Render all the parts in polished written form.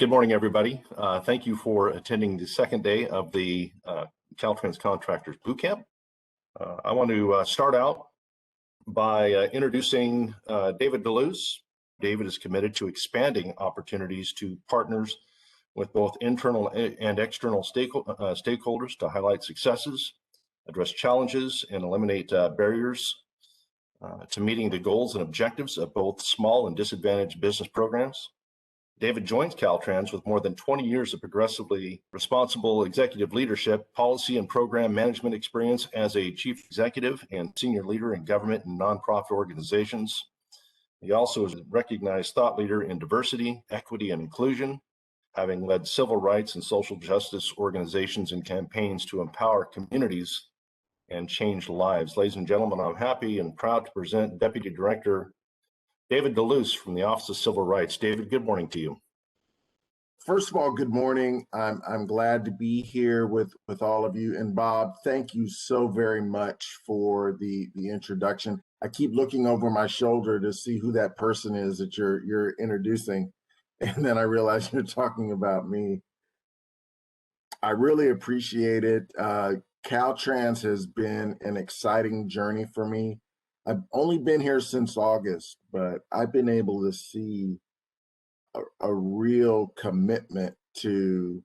Good morning, everybody. Thank you for attending the second day of the Caltrans Contractors Bootcamp. I want to start out by introducing David Deluse. David is committed to expanding opportunities to partners with both internal and external stakeholders to highlight successes, address challenges, and eliminate barriers to meeting the goals and objectives of both small and disadvantaged business programs. David joins Caltrans with more than 20 years of progressively responsible executive leadership, policy, and program management experience as a chief executive and senior leader in government and nonprofit organizations. He also is a recognized thought leader in diversity, equity, and inclusion, having led civil rights and social justice organizations and campaigns to empower communities and change lives. Ladies and gentlemen, I'm happy and proud to present Deputy Director David Deluse from the Office of Civil Rights. David, good morning to you. First of all, good morning. I'm glad to be here with all of you. And Bob, thank you so very much for the introduction. I keep looking over my shoulder to see who that person is that you're introducing, and then I realize you're talking about me. I really appreciate it. Caltrans has been an exciting journey for me. I've only been here since August, but I've been able to see a real commitment to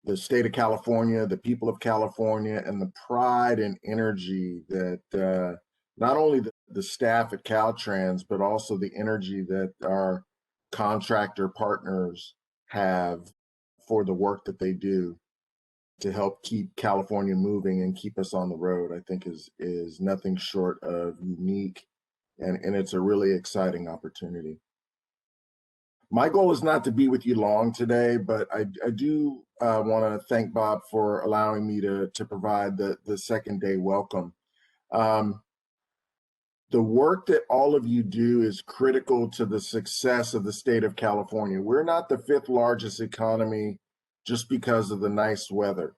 the state of California, the people of California, and the pride and energy that not only the staff at Caltrans, but also the energy that our contractor partners have for the work that they do to help keep California moving and keep us on the road, I think is nothing short of unique, and it's a really exciting opportunity. My goal is not to be with you long today, but I do want to thank Bob for allowing me to provide the second day welcome. The work that all of you do is critical to the success of the state of California. We're not the 5th largest economy just because of the nice weather.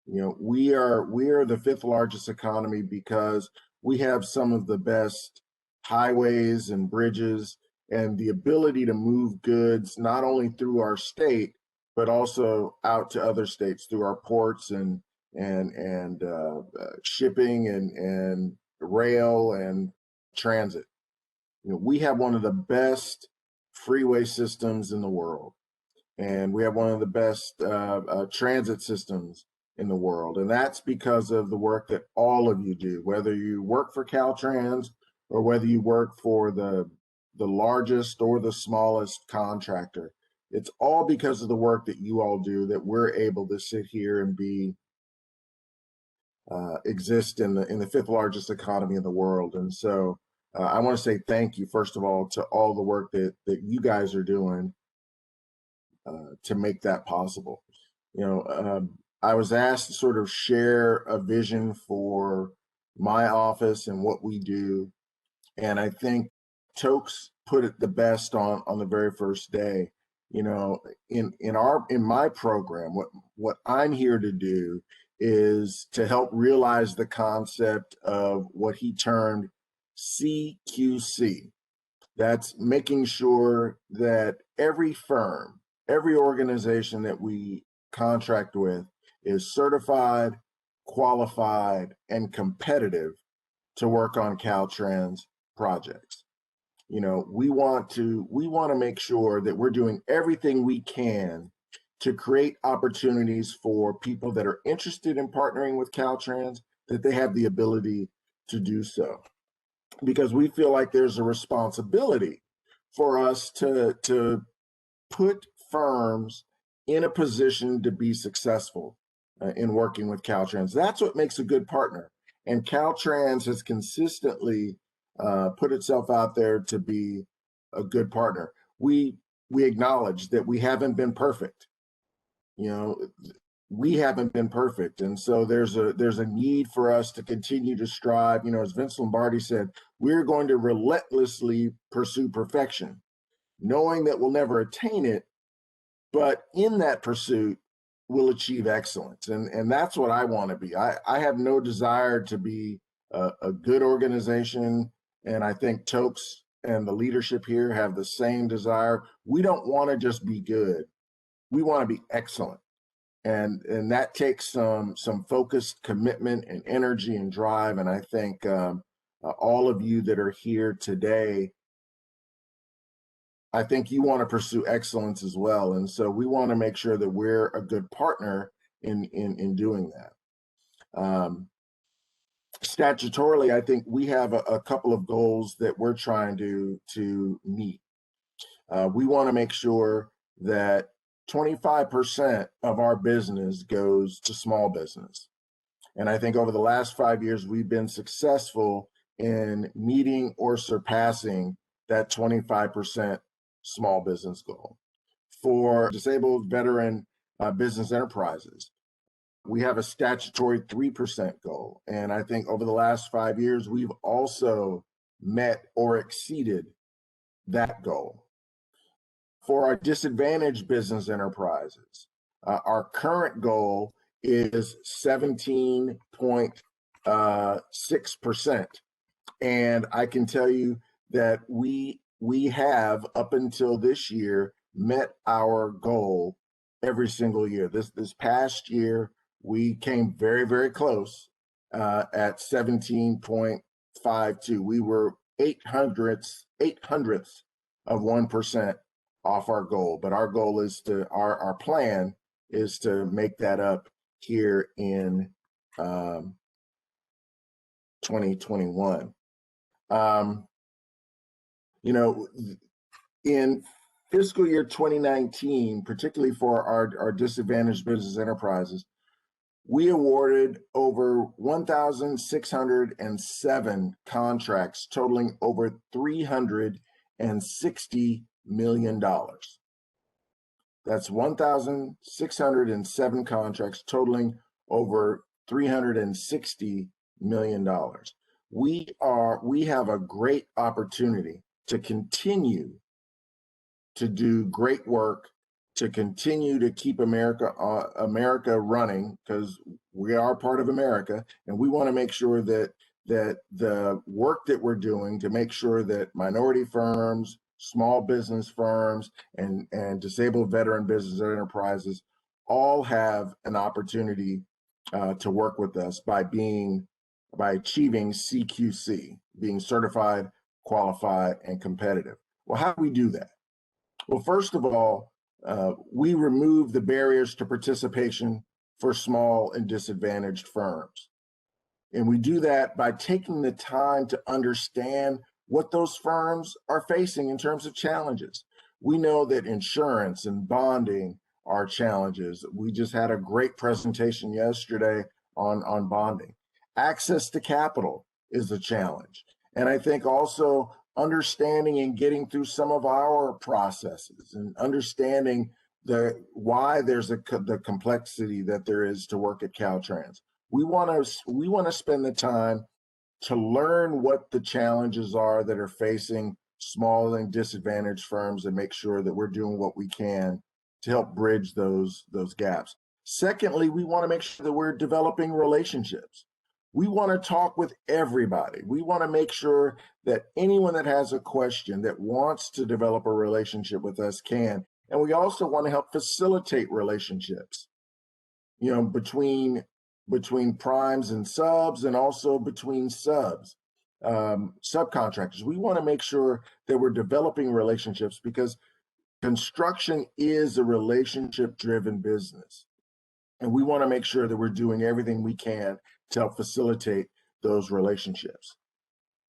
You know, we are the 5th largest economy because we have some of the best highways and bridges and the ability to move goods not only through our state, but also out to other states through our ports and shipping and rail and transit. You know, we have one of the best freeway systems in the world, and we have one of the best transit systems in the world. And that's because of the work that all of you do, whether you work for Caltrans or whether you work for the largest or the smallest contractor. It's all because of the work that you all do that we're able to sit here and exist in the 5th largest economy in the world. And so I want to say thank you, first of all, to all the work that you guys are doing to make that possible. You know, I was asked to sort of share a vision for my office and what we do, and I think Tokes put it the best on the very first day. You know, in my program, what I'm here to do is to help realize the concept of what he termed CQC. That's making sure that every firm, every organization that we contract with is certified, qualified, and competitive to work on Caltrans projects. You know, we want to make sure that we're doing everything we can to create opportunities for people that are interested in partnering with Caltrans, that they have the ability to do so. Because we feel like there's a responsibility for us to put firms in a position to be successful in working with Caltrans. That's what makes a good partner. And Caltrans has consistently put itself out there to be a good partner. We acknowledge that we haven't been perfect. You know, we haven't been perfect, and so there's a need for us to continue to strive. You know, as Vince Lombardi said, we're going to relentlessly pursue perfection, knowing that we'll never attain it, but in that pursuit, we'll achieve excellence, and that's what I want to be. I have no desire to be a good organization. And I think Tokes and the leadership here have the same desire. We don't want to just be good. we want to be excellent. And that takes some focused commitment and energy and drive. And I think all of you that are here today, I think you want to pursue excellence as well. And so we want to make sure that we're a good partner in doing that. Statutorily, I think we have a couple of goals that we're trying to meet. We want to make sure that 25% of our business goes to small business. And I think over the last 5 years, we've been successful in meeting or surpassing that 25% small business goal. For disabled veteran business enterprises, we have a statutory 3% goal. And I think over the last 5 years, we've also met or exceeded that goal. For our disadvantaged business enterprises, our current goal is 17.6%. And I can tell you that we have, up until this year, met our goal every single year. This past year, we came very, very close at 17.52. We were 800ths of 1% off our goal, but our goal is our plan is to make that up here in 2021. In fiscal year 2019, particularly for our disadvantaged business enterprises, we awarded over 1,607 contracts totaling over $360 million. That's 1,607 contracts totaling over $360 million. We have a great opportunity to continue to do great work, to continue to keep America running, because we are part of America, and we want to make sure that the work that we're doing to make sure that minority firms, small business firms, and disabled veteran business enterprises all have an opportunity to work with us by achieving CQC, being certified, qualified, and competitive. Well, how do we do that? Well, first of all, we remove the barriers to participation for small and disadvantaged firms. And we do that by taking the time to understand what those firms are facing in terms of challenges. We know that insurance and bonding are challenges. We just had a great presentation yesterday on bonding. Access to capital is a challenge. And I think also understanding and getting through some of our processes and understanding why there's the complexity that there is to work at Caltrans. We want to spend the time to learn what the challenges are that are facing small and disadvantaged firms and make sure that we're doing what we can to help bridge those gaps. Secondly, we want to make sure that we're developing relationships. We want to talk with everybody. We want to make sure that anyone that has a question that wants to develop a relationship with us can. And we also want to help facilitate relationships, between primes and subs, and also between subcontractors. We want to make sure that we're developing relationships, because construction is a relationship-driven business. And we want to make sure that we're doing everything we can to help facilitate those relationships.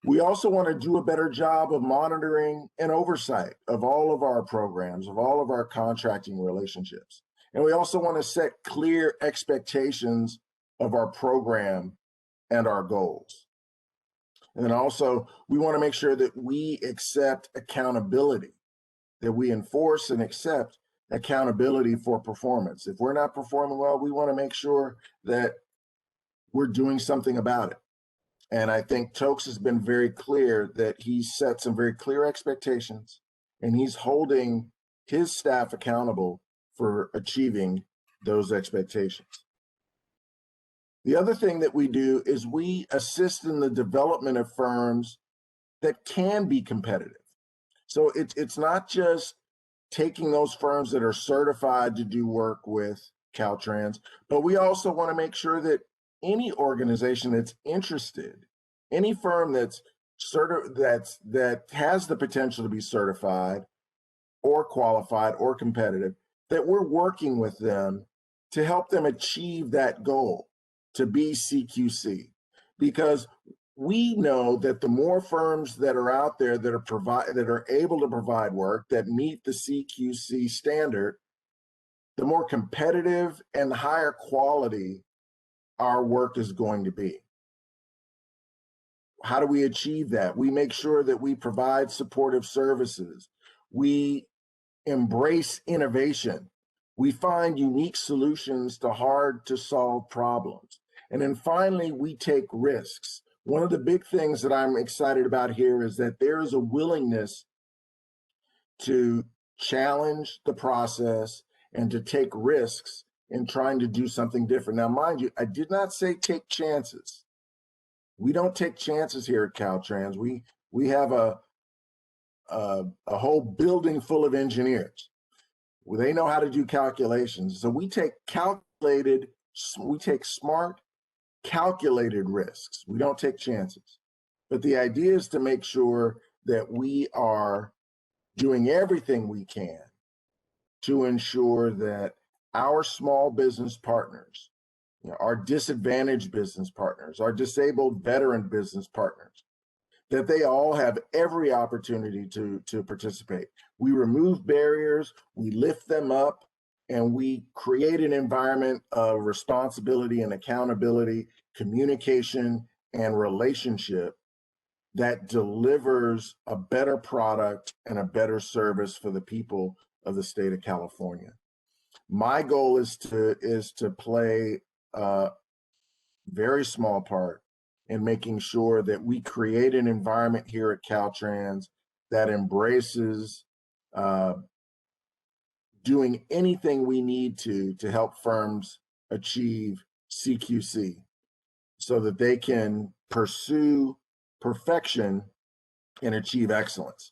We also want to do a better job of monitoring and oversight of all of our programs, of all of our contracting relationships. And we also want to set clear expectations of our program and our goals. And then also, we want to make sure that we accept accountability, that we enforce and accept accountability for performance. If we're not performing well, we want to make sure that we're doing something about it. And I think Tokes has been very clear that he set some very clear expectations, and he's holding his staff accountable for achieving those expectations. The other thing that we do is we assist in the development of firms that can be competitive. So it's not just taking those firms that are certified to do work with Caltrans, but we also want to make sure that any organization that's interested, any firm that has the potential to be certified or qualified or competitive, that we're working with them to help them achieve that goal to be CQC. Because we know that the more firms that are out there that are able to provide work that meet the CQC standard, the more competitive and higher quality our work is going to be. How do we achieve that? We make sure that we provide supportive services. We embrace innovation. We find unique solutions to hard to solve problems. And then finally, we take risks. One of the big things that I'm excited about here is that there is a willingness to challenge the process and to take risks in trying to do something different. Now, mind you, I did not say take chances. We don't take chances here at Caltrans. We have a whole building full of engineers. They know how to do calculations. So we take smart, calculated risks. We don't take chances. But the idea is to make sure that we are doing everything we can to ensure that our small business partners, our disadvantaged business partners, our disabled veteran business partners, that they all have every opportunity to participate. We remove barriers, we lift them up, and we create an environment of responsibility and accountability, communication, and relationship that delivers a better product and a better service for the people of the state of California. My goal is to play a very small part in making sure that we create an environment here at Caltrans that embraces doing anything we need to help firms achieve CQC so that they can pursue perfection and achieve excellence.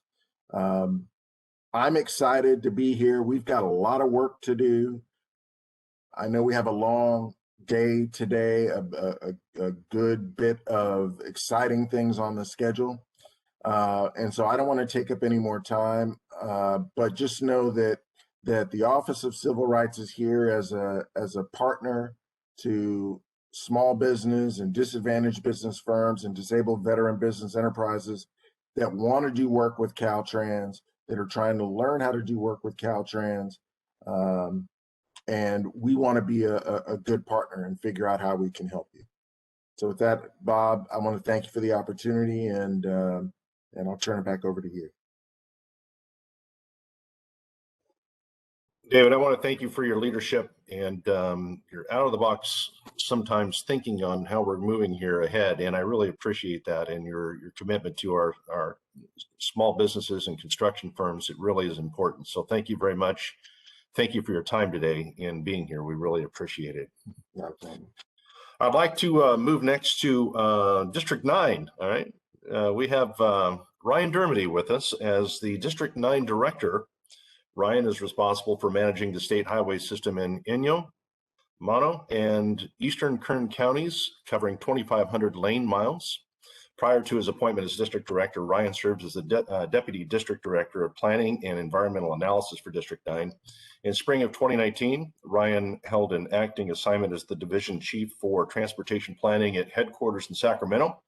I'm excited to be here. We've got a lot of work to do. I know we have a long day today, a good bit of exciting things on the schedule. And so I don't want to take up any more time, but just know that the Office of Civil Rights is here as a partner to small business and disadvantaged business firms and disabled veteran business enterprises that want to do work with Caltrans, that are trying to learn how to do work with Caltrans. And we want to be a good partner and figure out how we can help you. So with that, Bob, I want to thank you for the opportunity, and I'll turn it back over to you. David, I want to thank you for your leadership and your out of the box sometimes thinking on how we're moving here ahead. And I really appreciate that, and your commitment to our small businesses and construction firms. It really is important. So thank you very much. Thank you for your time today and being here. We really appreciate it. Okay. I'd like to move next to District 9. All right. We have Ryan Dermody with us as the District 9 Director. Ryan is responsible for managing the state highway system in Inyo, Mono, and Eastern Kern counties, covering 2,500 lane miles. Prior to his appointment as District Director, Ryan served as the Deputy District Director of Planning and Environmental Analysis for District 9. In spring of 2019, Ryan held an acting assignment as the Division Chief for Transportation Planning at headquarters in Sacramento.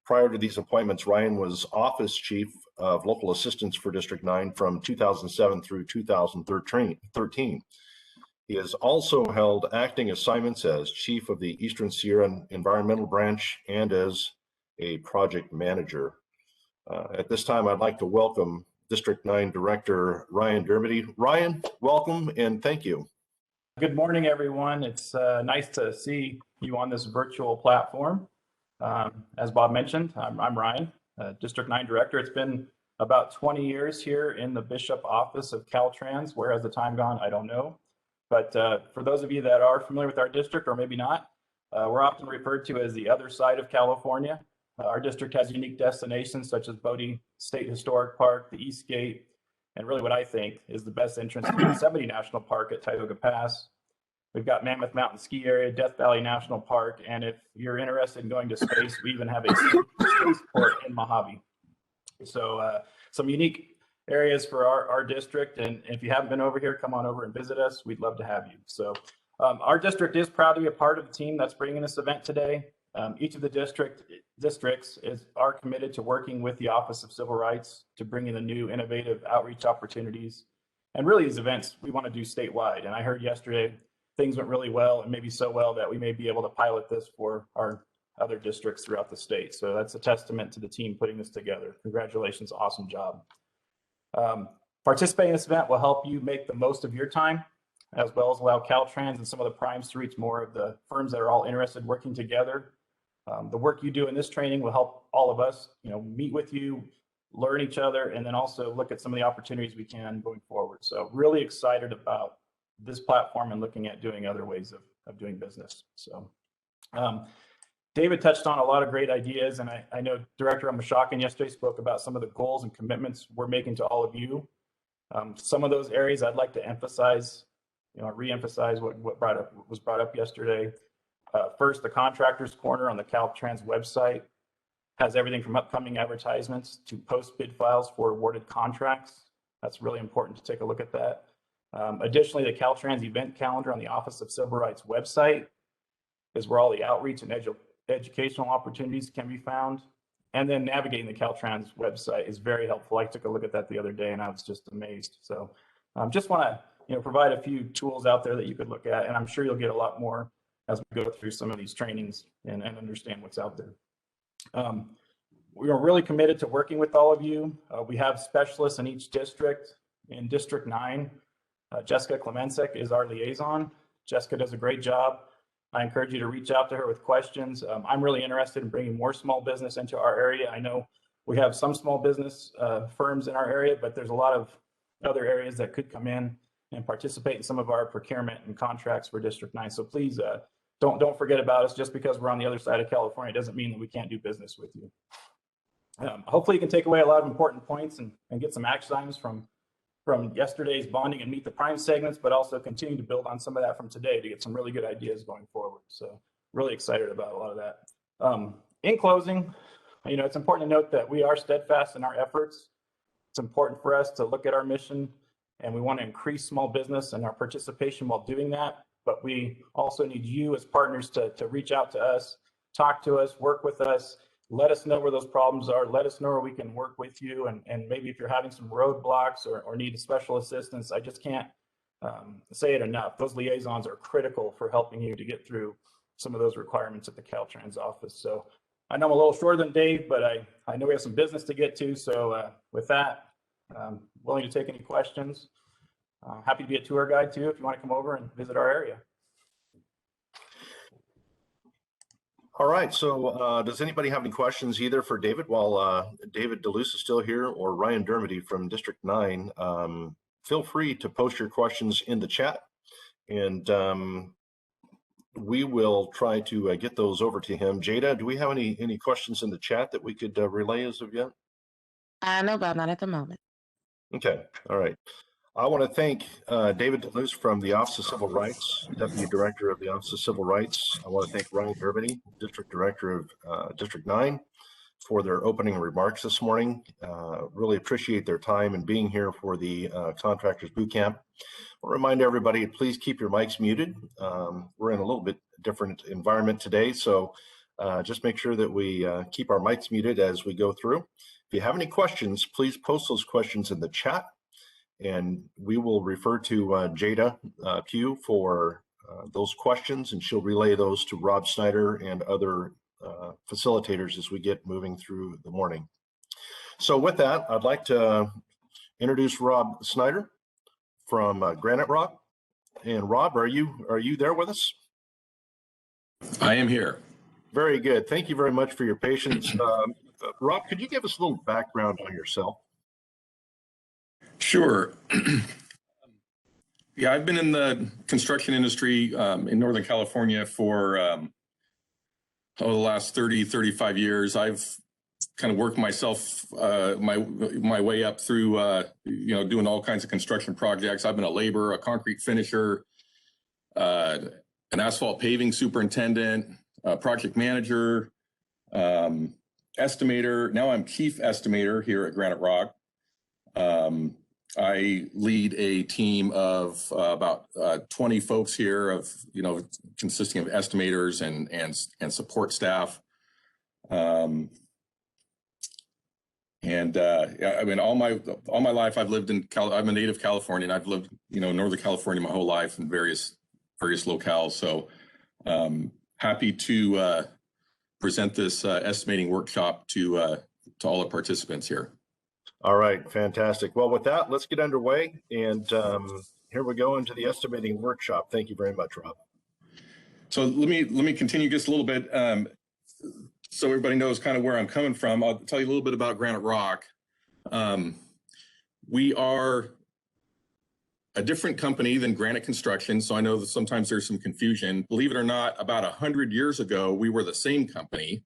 Prior to these appointments, Ryan was Office Chief of Local Assistance for District 9 from 2007 through 2013. He has also held acting assignments as Chief of the Eastern Sierra Environmental Branch and as a project manager. At this time, I'd like to welcome District 9 Director Ryan Dermody. Ryan, welcome and thank you. Good morning, everyone. It's nice to see you on this virtual platform. As Bob mentioned, I'm Ryan, District 9 Director. It's been about 20 years here in the Bishop office of Caltrans. Where has the time gone? I don't know. But for those of you that are familiar with our district, or maybe not, we're often referred to as the other side of California. Our district has unique destinations such as Bodie State Historic Park, the East Gate, and really what I think is the best entrance to Yosemite National Park at Tioga Pass. We've got Mammoth Mountain Ski Area, Death Valley National Park, and if you're interested in going to space, we even have a spaceport in Mojave. So some unique areas for our district, and if you haven't been over here, come on over and visit us. We'd love to have you. So our district is proud to be a part of the team that's bringing this event today. Each of the districts are committed to working with the Office of Civil Rights to bring in the new innovative outreach opportunities. And really these events we want to do statewide. And I heard yesterday things went really well, and maybe so well that we may be able to pilot this for our other districts throughout the state. So that's a testament to the team putting this together. Congratulations, awesome job. Participating in this event will help you make the most of your time, as well as allow Caltrans and some of the primes to reach more of the firms that are all interested working together. The work you do in this training will help all of us, meet with you, learn each other, and then also look at some of the opportunities we can going forward. So really excited about this platform and looking at doing other ways of doing business. So David touched on a lot of great ideas, and I know Director Amashakin yesterday spoke about some of the goals and commitments we're making to all of you. Some of those areas I'd like to emphasize, re-emphasize what was brought up yesterday. First, the Contractors Corner on the Caltrans website has everything from upcoming advertisements to post-bid files for awarded contracts. That's really important to take a look at that. Additionally, the Caltrans event calendar on the Office of Civil Rights website is where all the outreach and educational opportunities can be found. And then navigating the Caltrans website is very helpful. I took a look at that the other day and I was just amazed. So just want to provide a few tools out there that you could look at, and I'm sure you'll get a lot more as we go through some of these trainings and understand what's out there. We are really committed to working with all of you. We have specialists in each district. In District 9, Jessica Clemensek is our liaison. Jessica does a great job. I encourage you to reach out to her with questions. I'm really interested in bringing more small business into our area. I know we have some small business firms in our area, but there's a lot of other areas that could come in and participate in some of our procurement and contracts for District 9. So please don't forget about us. Just because we're on the other side of California doesn't mean that we can't do business with you. Hopefully you can take away a lot of important points and get some action items from yesterday's bonding and meet the prime segments, but also continue to build on some of that from today to get some really good ideas going forward. So really excited about a lot of that. In closing, it's important to note that we are steadfast in our efforts. It's important for us to look at our mission, and we want to increase small business and our participation while doing that. But we also need you as partners to reach out to us, talk to us, work with us. Let us know where those problems are. Let us know where we can work with you. And maybe if you're having some roadblocks or need special assistance, I just can't say it enough. Those liaisons are critical for helping you to get through some of those requirements at the Caltrans office. So I know I'm a little shorter than Dave, but I know we have some business to get to. So with that, willing to take any questions. Happy to be a tour guide too if you want to come over and visit our area. All right, so does anybody have any questions either for David while David Deluse is still here, or Ryan Dermody from District 9? Feel free to post your questions in the chat, and we will try to get those over to him. Jada, do we have any questions in the chat that we could relay as of yet? No, but not at the moment. Okay, all right. I want to thank David Deluse from the Office of Civil Rights, Deputy Director of the Office of Civil Rights. I want to thank Ryan Dermody, District Director of District 9, for their opening remarks this morning. Really appreciate their time and being here for the Contractors Bootcamp. I'll remind everybody, please keep your mics muted. We're in a little bit different environment today, so just make sure that we keep our mics muted as we go through. If you have any questions, please post those questions in the chat, and we will refer to Jada Pugh for those questions, and she'll relay those to Rob Snyder and other facilitators as we get moving through the morning. So with that, I'd like to introduce Rob Snyder from Granite Rock. And Rob, are you there with us? I am here. Very good. Thank you very much for your patience. Rob, could you give us a little background on yourself? Sure. Yeah, I've been in the construction industry in Northern California for the last 35 years. I've kind of worked myself, my way up through, doing all kinds of construction projects. I've been a laborer, a concrete finisher, an asphalt paving superintendent, project manager, estimator. Now I'm chief estimator here at Granite Rock. I lead a team of about 20 folks here, consisting of estimators and support staff. All my life I've lived in I'm a native Californian. I've lived, Northern California my whole life in various locales. So happy to present this estimating workshop to all the participants here. All right, fantastic. Well, with that, let's get underway. And here we go into the estimating workshop. Thank you very much, Rob. So let me continue just a little bit. So everybody knows kind of where I'm coming from. I'll tell you a little bit about Granite Rock. We are a different company than Granite Construction. So I know that sometimes there's some confusion. Believe it or not, about 100 years ago, we were the same company,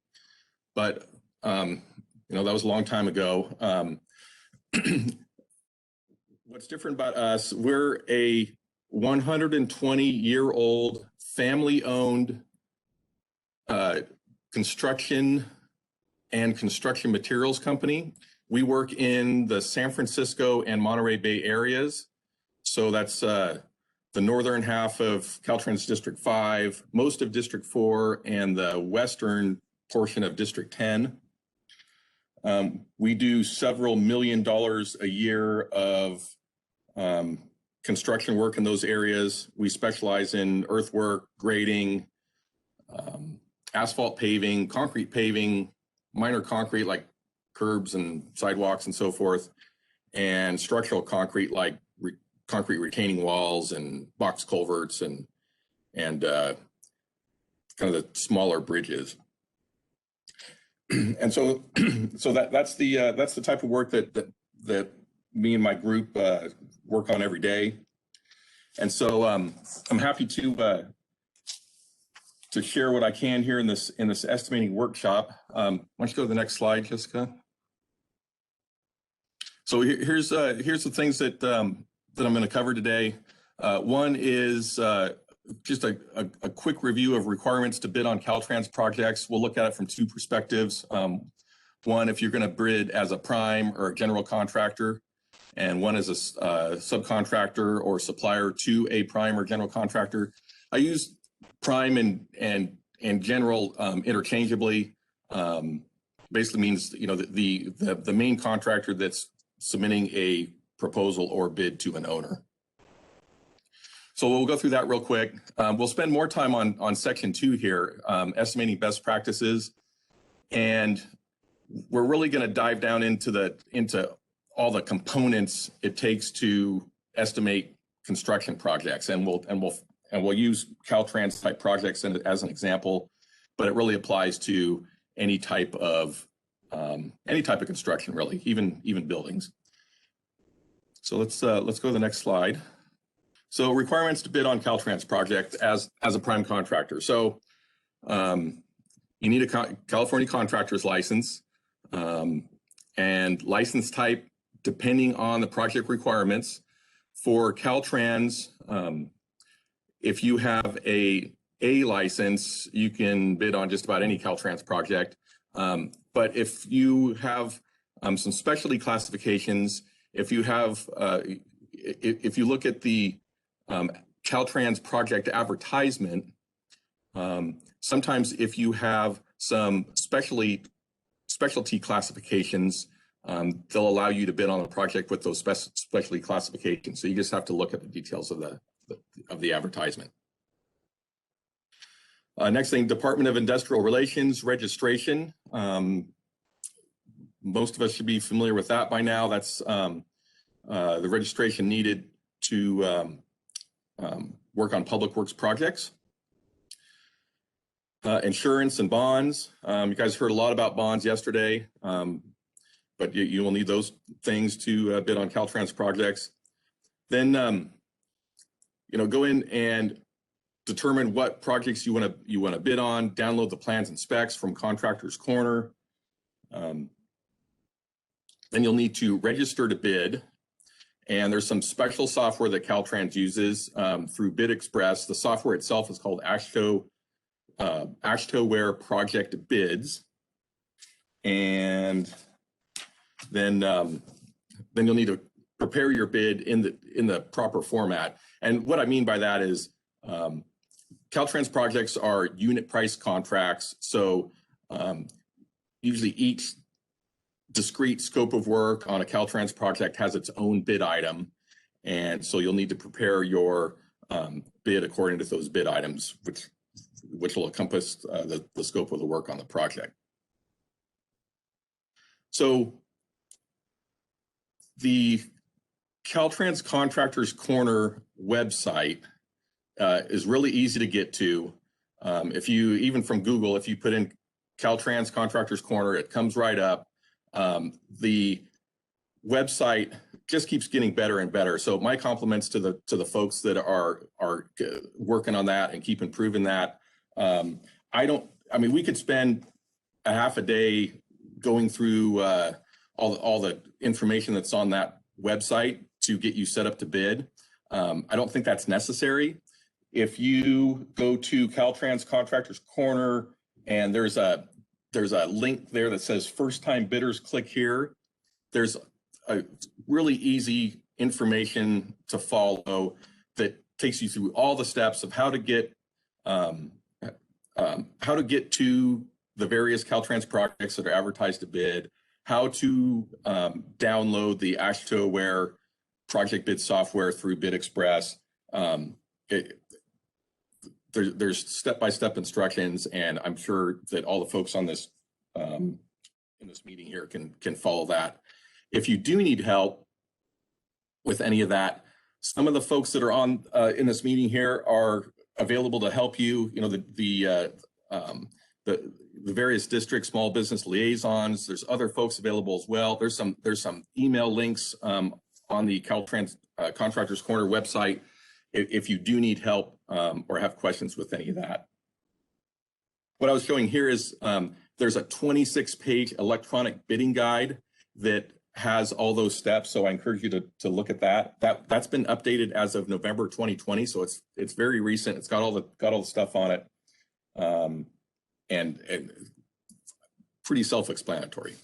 but that was a long time ago. What's different about us, we're a 120-year-old family-owned construction and construction materials company. We work in the San Francisco and Monterey Bay areas. So that's the northern half of Caltrans District 5, most of District 4, and the western portion of District 10. We do several $1 million a year of construction work in those areas. We specialize in earthwork, grading, asphalt paving, concrete paving, minor concrete like curbs and sidewalks and so forth, and structural concrete like concrete retaining walls and box culverts and kind of the smaller bridges. And so that's the type of work that me and my group work on every day. And so I'm happy to share what I can here in this estimating workshop. Why don't you go to the next slide, Jessica? So here's the things that I'm going to cover today. One is just a quick review of requirements to bid on Caltrans projects. We'll look at it from two perspectives. One, if you're going to bid as a prime or a general contractor, and one is a subcontractor or supplier to a prime or general contractor. I use prime and general interchangeably. Basically means the main contractor that's submitting a proposal or bid to an owner. So we'll go through that real quick. We'll spend more time on section 2 here, estimating best practices, and we're really going to dive down into all the components it takes to estimate construction projects, and we'll use Caltrans type projects as an example, but it really applies to any type of construction, really, even buildings. So let's go to the next slide. So requirements to bid on Caltrans project as a prime contractor. So you need a California contractor's license, and license type depending on the project requirements. For Caltrans, if you have a license, you can bid on just about any Caltrans project. But if you have some specialty classifications, if you look at the Caltrans project advertisement, sometimes if you have some specialty classifications, they'll allow you to bid on a project with those specialty classifications. So you just have to look at the details of the advertisement. Next thing, Department of Industrial Relations registration. Most of us should be familiar with that by now. That's the registration needed to work on public works projects. Insurance and bonds. You guys heard a lot about bonds yesterday, but you will need those things to bid on Caltrans projects. Then, go in and determine what projects you want to bid on. Download the plans and specs from Contractors Corner. Then you'll need to register to bid. And there's some special software that Caltrans uses through Bid Express. The software itself is called Ashtoware Project Bids. And then you'll need to prepare your bid in the proper format. And what I mean by that is Caltrans projects are unit price contracts. So usually each discrete scope of work on a Caltrans project has its own bid item. And so you'll need to prepare your bid according to those bid items, which will encompass the scope of the work on the project. So the Caltrans Contractors Corner website is really easy to get to. If you, even from Google, if you put in Caltrans Contractors Corner, it comes right up. The website just keeps getting better and better. So my compliments to the folks that are working on that and keep improving that. I mean, we could spend a half a day going through all the information that's on that website to get you set up to bid. I don't think that's necessary. If you go to Caltrans Contractors Corner and there's a link there that says first time bidders, click here. There's a really easy information to follow that takes you through all the steps of how to get to the various Caltrans projects that are advertised to bid, how to download the Ashtoware project bid software through Bid Express. There's step-by-step instructions, and I'm sure that all the folks on this in this meeting here can follow that. If you do need help with any of that, some of the folks that are on in this meeting here are available to help you. You know, the various district small business liaisons. There's other folks available as well. There's some email links on the Caltrans Contractors Corner website if you do need help or have questions with any of that. What I was showing here is there's a 26-page electronic bidding guide that has all those steps. So I encourage you to look at that. That's been updated as of November 2020. So it's very recent. It's got all the stuff on it, and pretty self-explanatory.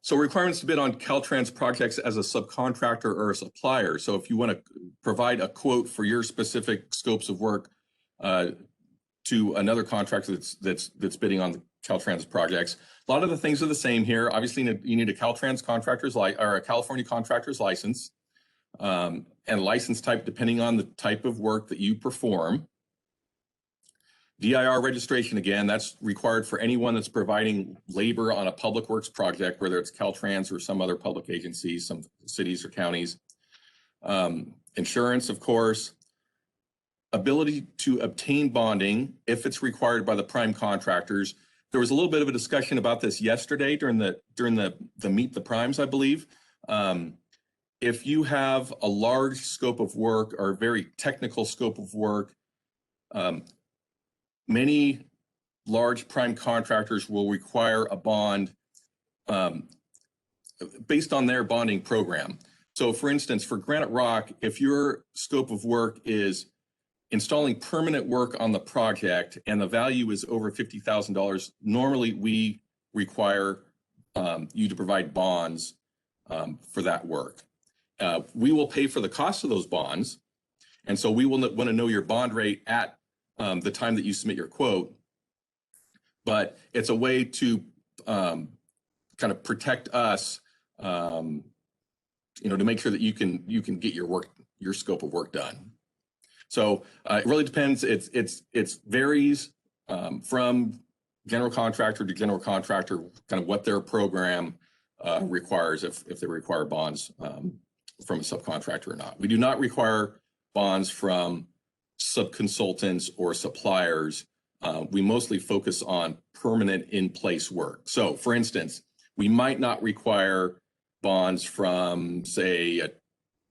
So requirements to bid on Caltrans projects as a subcontractor or a supplier. So if you want to provide a quote for your specific scopes of work to another contractor that's bidding on the Caltrans projects, a lot of the things are the same here. Obviously, you need a Caltrans contractor's or a California contractor's license, and license type depending on the type of work that you perform. Dir registration, again, that's required for anyone that's providing labor on a public works project, whether it's Caltrans or some other public agencies, some cities or counties. Insurance, of course. Ability to obtain bonding if it's required by the prime contractors. There was a little bit of a discussion about this yesterday during the Meet the Primes, I believe. If you have a large scope of work or a very technical scope of work, many large prime contractors will require a bond based on their bonding program. So for instance, for Granite Rock, if your scope of work is installing permanent work on the project and the value is over $50,000, normally we require you to provide bonds for that work. We will pay for the cost of those bonds. And so we will want to know your bond rate at the time that you submit your quote, but it's a way to kind of protect us, to make sure that you can get your scope of work done. So it really depends. It varies from general contractor to general contractor, kind of what their program requires if they require bonds from a subcontractor or not. We do not require bonds from subconsultants or suppliers. We mostly focus on permanent in-place work. So for instance, we might not require bonds from, say, a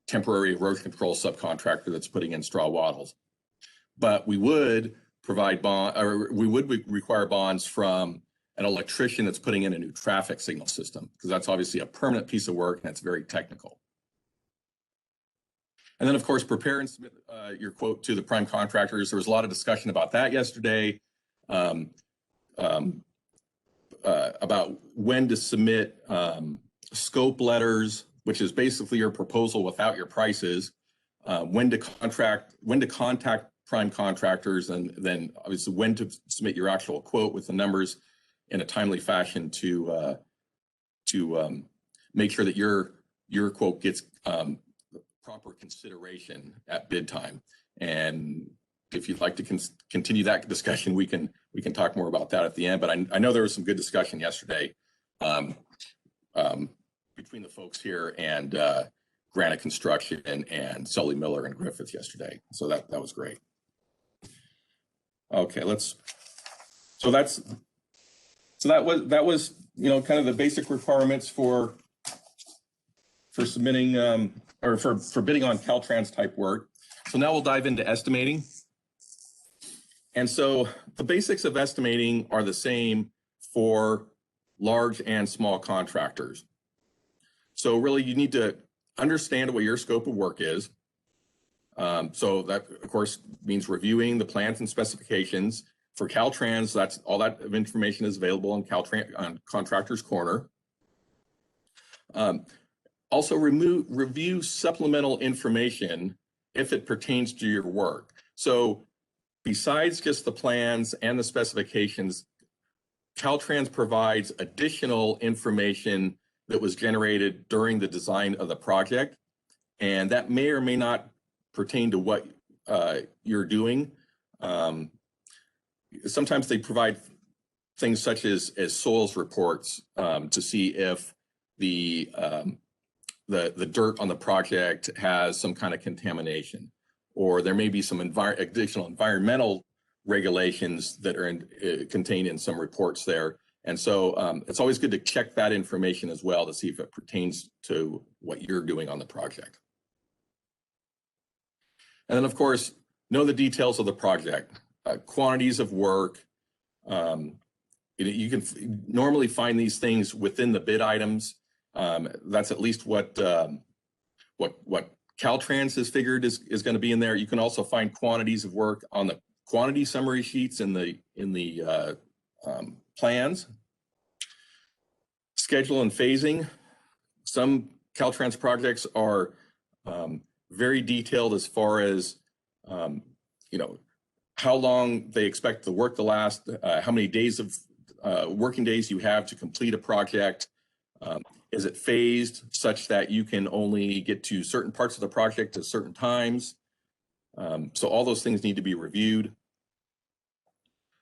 temporary erosion control subcontractor that's putting in straw wattles, but we would provide we would require bonds from an electrician that's putting in a new traffic signal system, because that's obviously a permanent piece of work and it's very technical. And then, of course, prepare and submit your quote to the prime contractors. There was a lot of discussion about that yesterday, about when to submit scope letters, which is basically your proposal without your prices, when to contact prime contractors, and then obviously when to submit your actual quote with the numbers in a timely fashion to make sure that your quote gets proper consideration at bid time. And if you'd like to continue that discussion, we can talk more about that at the end. But I know there was some good discussion yesterday between the folks here and Granite Construction and Sully Miller and Griffith yesterday. So that was great. Okay, so that was kind of the basic requirements for submitting or for bidding on Caltrans type work. So now we'll dive into estimating. And so the basics of estimating are the same for large and small contractors. So really you need to understand what your scope of work is. So that of course means reviewing the plans and specifications. For Caltrans, that's all that information is available on on Contractors Corner. Also review supplemental information if it pertains to your work. So besides just the plans and the specifications, Caltrans provides additional information that was generated during the design of the project, and that may or may not pertain to what you're doing. Sometimes they provide things such as soils reports to see if the dirt on the project has some kind of contamination, or there may be some additional environmental regulations that are contained in some reports there. And so it's always good to check that information as well to see if it pertains to what you're doing on the project. And then, of course, know the details of the project, quantities of work. You can normally find these things within the bid items. That's at least what Caltrans has figured is going to be in there. You can also find quantities of work on the quantity summary sheets in the plans. Schedule and phasing. Some Caltrans projects are very detailed as far as how long they expect the work to last, how many days of working days you have to complete a project. Is it phased such that you can only get to certain parts of the project at certain times? So all those things need to be reviewed.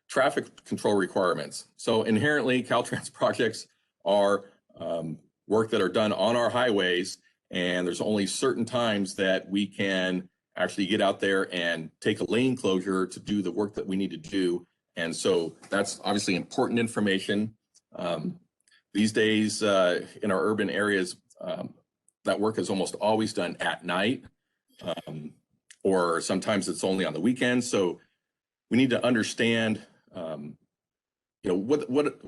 Traffic control requirements. So inherently, Caltrans projects are work that are done on our highways, and there's only certain times that we can actually get out there and take a lane closure to do the work that we need to do. And so that's obviously important information. These days in our urban areas, that work is almost always done at night, or sometimes it's only on the weekends. So we need to understand, what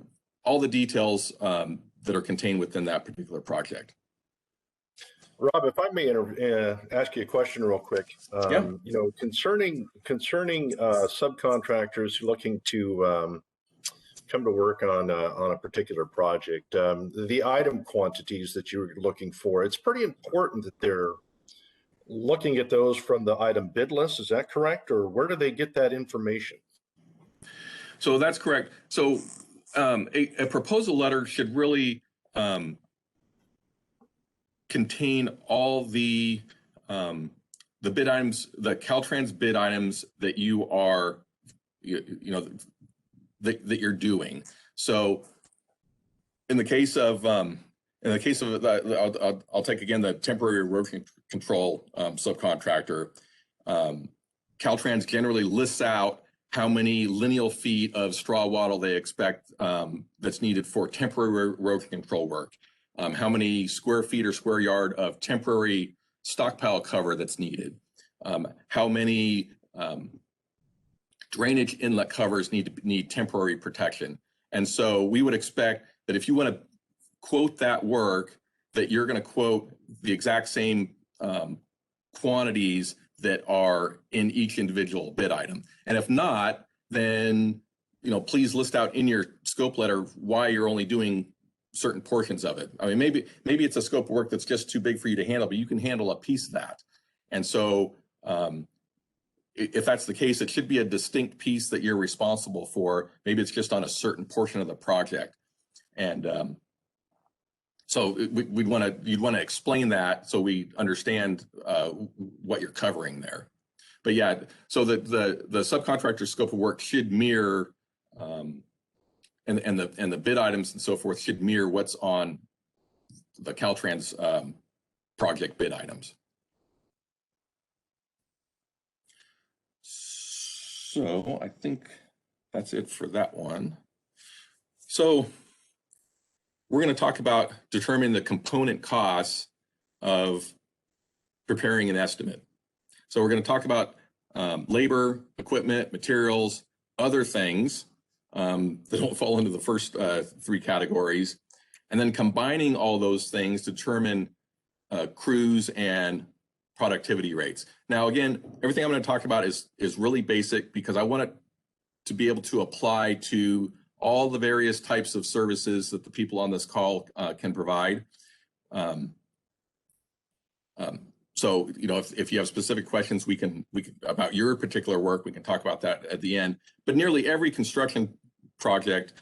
all the details that are contained within that particular project. Rob, if I may ask you a question real quick. Yeah. Concerning subcontractors looking to come to work on a particular project, the item quantities that you're looking for, it's pretty important that they're looking at those from the item bid list. Is that correct? Or where do they get that information? So that's correct. So a proposal letter should really contain all the bid items, the Caltrans bid items that you are, that you're doing. So in the case of I'll take again the temporary erosion control subcontractor. Caltrans generally lists out how many lineal feet of straw wattle they expect that's needed for temporary erosion control work. How many square feet or square yard of temporary stockpile cover that's needed. How many drainage inlet covers need temporary protection. And so we would expect that if you want to quote that work, that you're going to quote the exact same quantities that are in each individual bid item. And if not, then, you know, please list out in your scope letter why you're only doing certain portions of it. I mean, maybe it's a scope of work that's just too big for you to handle, but you can handle a piece of that. And so if that's the case, it should be a distinct piece that you're responsible for. Maybe it's just on a certain portion of the project. And so you'd want to explain that so we understand what you're covering there. But yeah, so the subcontractor scope of work should mirror, and the bid items and so forth should mirror what's on the Caltrans project bid items. So I think that's it for that one. So we're going to talk about determining the component costs of preparing an estimate. So we're going to talk about labor, equipment, materials, other things that don't fall into the first three categories, and then combining all those things to determine crews and productivity rates. Now, again, everything I'm going to talk about is really basic because I want it to be able to apply to all the various types of services that the people on this call can provide. So, you know, if you have specific questions, we can about your particular work, we can talk about that at the end. But nearly every construction project,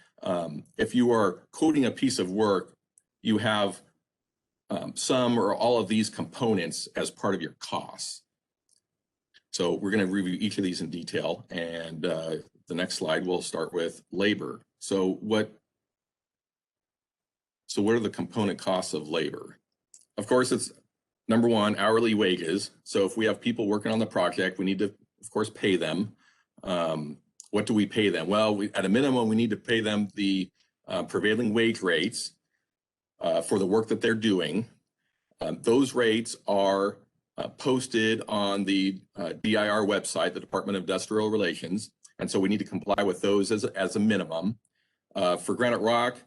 if you are quoting a piece of work, you have some or all of these components as part of your costs. So we're going to review each of these in detail. And the next slide, we'll start with labor. So what are the component costs of labor? Of course, it's number one, hourly wages. So if we have people working on the project, we need to, of course, pay them. What do we pay them? Well, at a minimum, we need to pay them the prevailing wage rates for the work that they're doing. Those rates are posted on the DIR website, the Department of Industrial Relations. And so we need to comply with those as a minimum. For Granite Rock,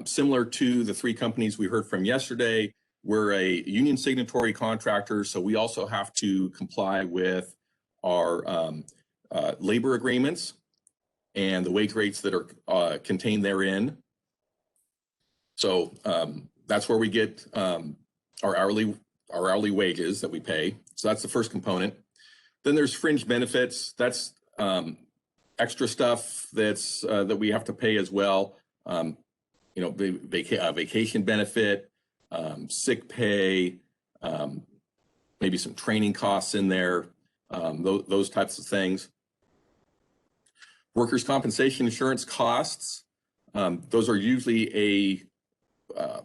similar to the three companies we heard from yesterday, we're a union signatory contractor, so we also have to comply with our labor agreements and the wage rates that are contained therein. So that's where we get our hourly wages that we pay. So that's the first component. Then there's fringe benefits. That's extra stuff that's that we have to pay as well. You know, vacation benefit, sick pay, maybe some training costs in there, those types of things. Workers' compensation insurance costs. Those are usually a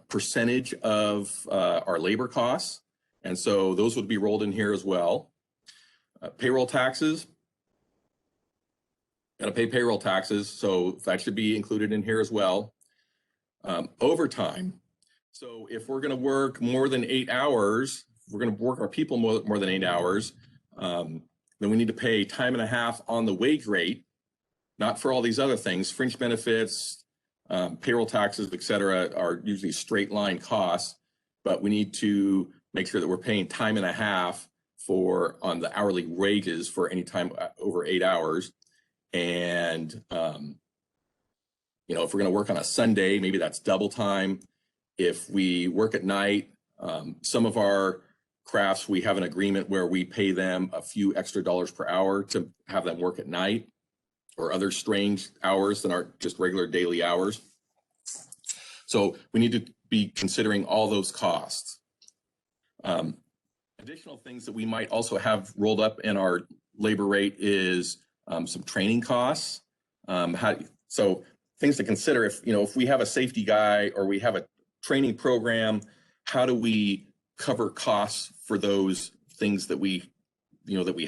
percentage of our labor costs. And so those would be rolled in here as well. Payroll taxes. Got to pay payroll taxes. So that should be included in here as well. Overtime. So if we're going to work more than 8 hours, if we're going to work our people more than 8 hours, then we need to pay time and a half on the wage rate, not for all these other things. Fringe benefits, payroll taxes, et cetera, are usually straight line costs, but we need to make sure that we're paying time and a half on the hourly wages for any time over 8 hours. And, you know, if we're going to work on a Sunday, maybe that's double time. If we work at night, some of our crafts, we have an agreement where we pay them a few extra dollars per hour to have them work at night or other strange hours that aren't just regular daily hours. So we need to be considering all those costs. Additional things that we might also have rolled up in our labor rate is some training costs. So things to consider if we have a safety guy or we have a training program, how do we cover costs for those things that we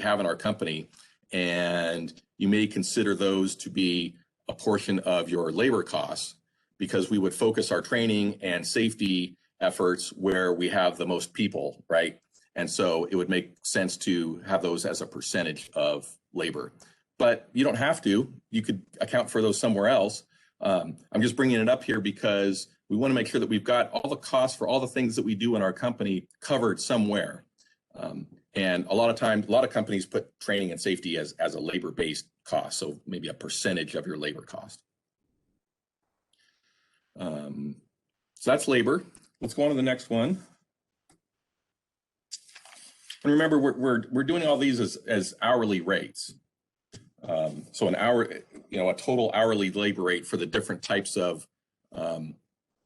have in our company? And you may consider those to be a portion of your labor costs, because we would focus our training and safety efforts where we have the most people, right? And so it would make sense to have those as a percentage of labor. but you don't have to. You could account for those somewhere else. I'm just bringing it up here because we want to make sure that we've got all the costs for all the things that we do in our company covered somewhere. And a lot of times, a lot of companies put training and safety as a labor-based cost, so maybe a percentage of your labor cost. So that's labor. Let's go on to the next one. And remember, we're doing all these as hourly rates. So an hour, a total hourly labor rate for the different types of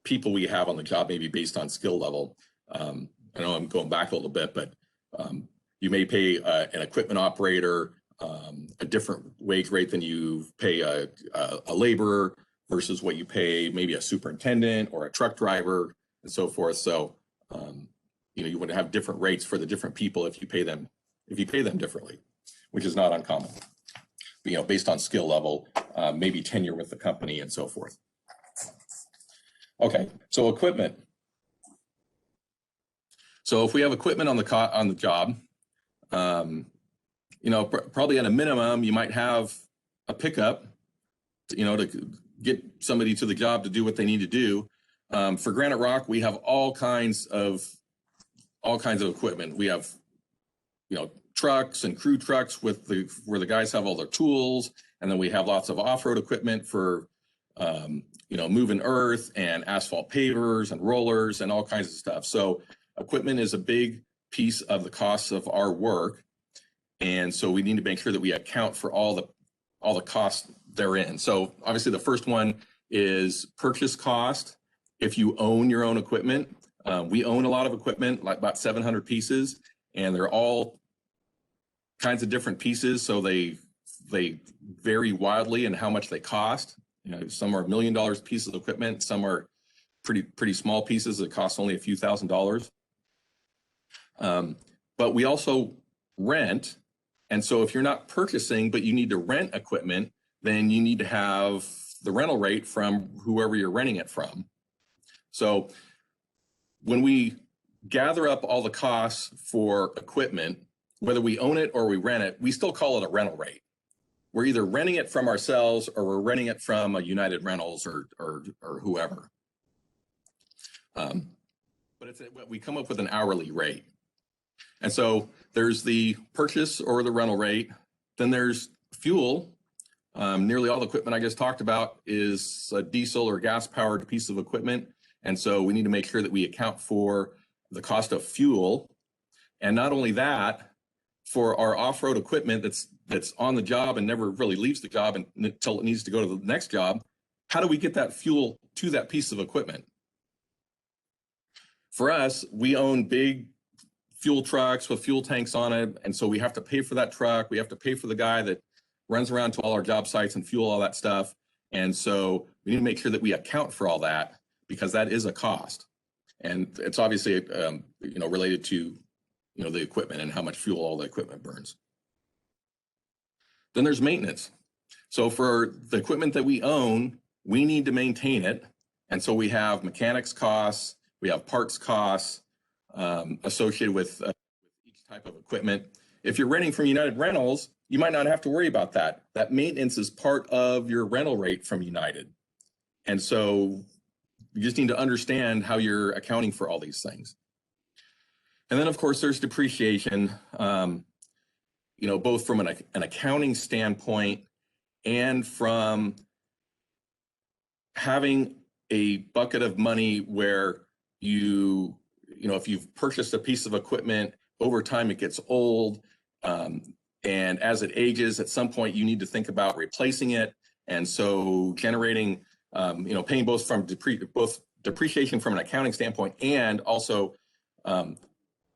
people we have on the job, maybe based on skill level. I know I'm going back a little bit, but you may pay an equipment operator a different wage rate than you pay a laborer versus what you pay maybe a superintendent or a truck driver and so forth. So you would have different rates for the different people if you pay them differently, which is not uncommon. Based on skill level, maybe tenure with the company and so forth. Okay, so equipment. So if we have equipment on the job, probably at a minimum, you might have a pickup, to get somebody to the job to do what they need to do. For Granite Rock, we have all kinds of equipment. We have, trucks and crew trucks where the guys have all their tools, and then we have lots of off-road equipment for, moving earth and asphalt pavers and rollers and all kinds of stuff. So equipment is a big piece of the costs of our work. And so we need to make sure that we account for all the costs therein. So obviously the first one is purchase cost. If you own your own equipment, we own a lot of equipment, like about 700 pieces, and they're all kinds of different pieces. So they vary wildly in how much they cost. Some are $1 million pieces of equipment. Some are pretty small pieces that cost only a few $1,000s. But we also rent. And so if you're not purchasing, but you need to rent equipment, then you need to have the rental rate from whoever you're renting it from. So when we gather up all the costs for equipment, whether we own it or we rent it, we still call it a rental rate. We're either renting it from ourselves or we're renting it from a United Rentals or whoever. But we come up with an hourly rate. And so there's the purchase or the rental rate. Then there's fuel. Nearly all the equipment I just talked about is a diesel or gas powered piece of equipment. And so we need to make sure that we account for the cost of fuel. And not only that, for our off-road equipment that's on the job and never really leaves the job until it needs to go to the next job, how do we get that fuel to that piece of equipment? For us, we own big fuel trucks with fuel tanks on it. And so we have to pay for that truck. We have to pay for the guy that runs around to all our job sites and fuel all that stuff. And so we need to make sure that we account for all that, because that is a cost. And it's obviously, related to, the equipment and how much fuel all the equipment burns. Then there's maintenance. So for the equipment that we own, we need to maintain it. And so we have mechanics costs, we have parts costs associated with each type of equipment. If you're renting from United Rentals, you might not have to worry about that. That maintenance is part of your rental rate from United. And so you just need to understand how you're accounting for all these things. And then, of course, there's depreciation, both from an accounting standpoint and from having a bucket of money where if you've purchased a piece of equipment, over time it gets old. And as it ages, at some point you need to think about replacing it. And so generating, paying both depreciation from an accounting standpoint and also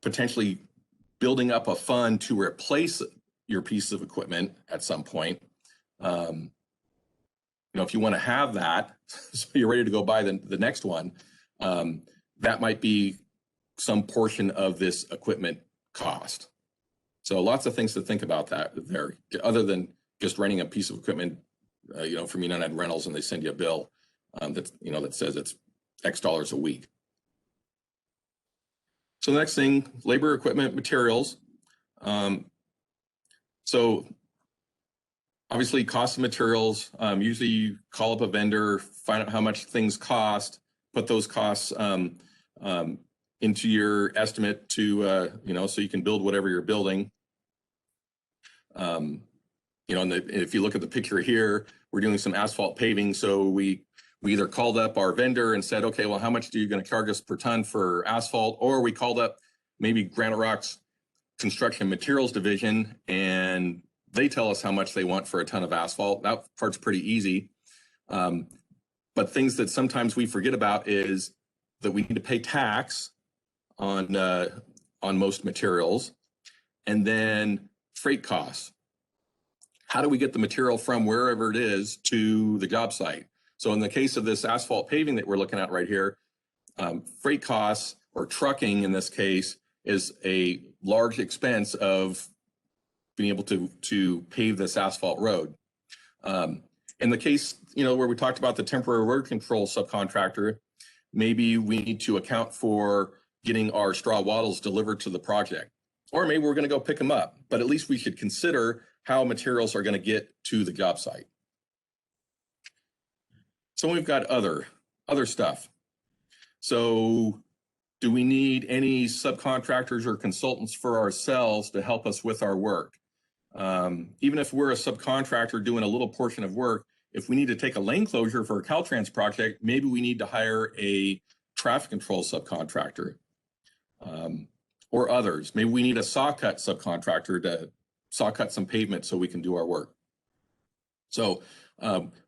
potentially building up a fund to replace your piece of equipment at some point. If you want to have that, so you're ready to go buy the next one, that might be some portion of this equipment cost. So lots of things to think about that there, other than just renting a piece of equipment, from United Rentals, and they send you a bill that says it's X dollars a week. So the next thing, labor, equipment, materials. So Obviously, cost of materials. Usually you call up a vendor, find out how much things cost, put those costs into your estimate to, so you can build whatever you're building. And if you look at the picture here, we're doing some asphalt paving. So we either called up our vendor and said, okay, well, how much are you going to charge us per ton for asphalt? Or we called up maybe Granite Rock's construction materials division, and they tell us how much they want for a ton of asphalt. That part's pretty easy. But things that sometimes we forget about is that we need to pay tax on most materials, and then freight costs. How do we get the material from wherever it is to the job site? So in the case of this asphalt paving that we're looking at right here, freight costs, or trucking in this case, is a large expense of being able to pave this asphalt road. In the case, where we talked about the temporary road control subcontractor, maybe we need to account for getting our straw wattles delivered to the project. Or maybe we're going to go pick them up, but at least we should consider how materials are going to get to the job site. So we've got other stuff. So do we need any subcontractors or consultants for ourselves to help us with our work? Even if we're a subcontractor doing a little portion of work, if we need to take a lane closure for a Caltrans project, maybe we need to hire a traffic control subcontractor, or others. Maybe we need a saw cut subcontractor to saw cut some pavement so we can do our work. So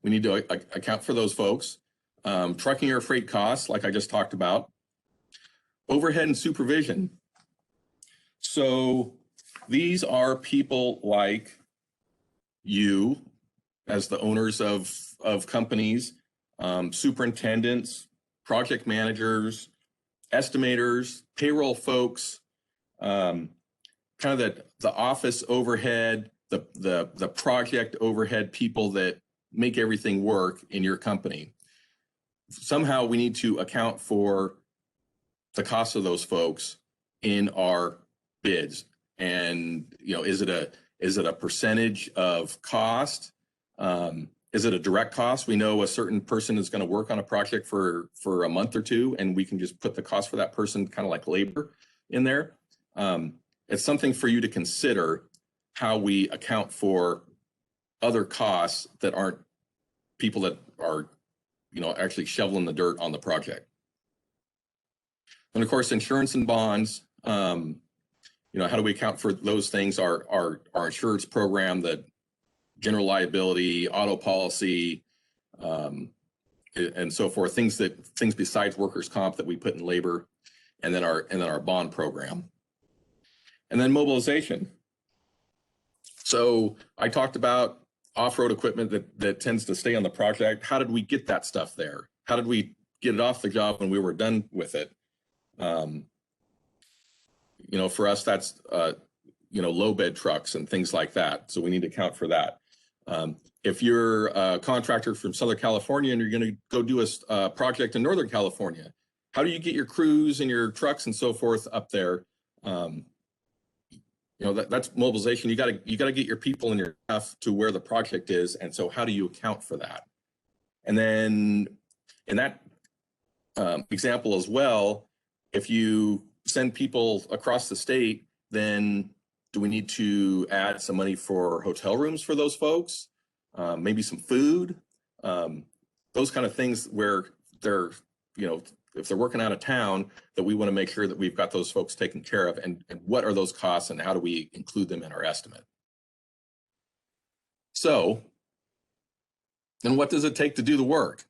we need to account for those folks. Trucking or freight costs, like I just talked about. Overhead and supervision. So these are people like you as the owners of companies, superintendents, project managers, estimators, payroll folks, kind of the office overhead, the project overhead people that make everything work in your company. Somehow we need to account for the cost of those folks in our bids. And is it a percentage of cost? Is it a direct cost? We know a certain person is going to work on a project for a month or two, and we can just put the cost for that person kind of like labor in there. It's something for you to consider how we account for other costs that aren't people that are actually shoveling the dirt on the project. And of course, insurance and bonds. How do we account for those things? Our insurance program, the general liability, auto policy, and so forth. Things besides workers' comp that we put in labor, and then our bond program, and then mobilization. So I talked about off-road equipment that tends to stay on the project. How did we get that stuff there? How did we get it off the job when we were done with it? For us, that's, low bed trucks and things like that. So we need to account for that. If you're a contractor from Southern California and you're going to go do a project in Northern California, how do you get your crews and your trucks and so forth up there? That's mobilization. You got to get your people and your stuff to where the project is. And so how do you account for that? And then in that example as well, if you send people across the state, then do we need to add some money for hotel rooms for those folks? Maybe some food, those kind of things where they're, if they're working out of town, that we want to make sure that we've got those folks taken care of, and what are those costs and how do we include them in our estimate? So then what does it take to do the work?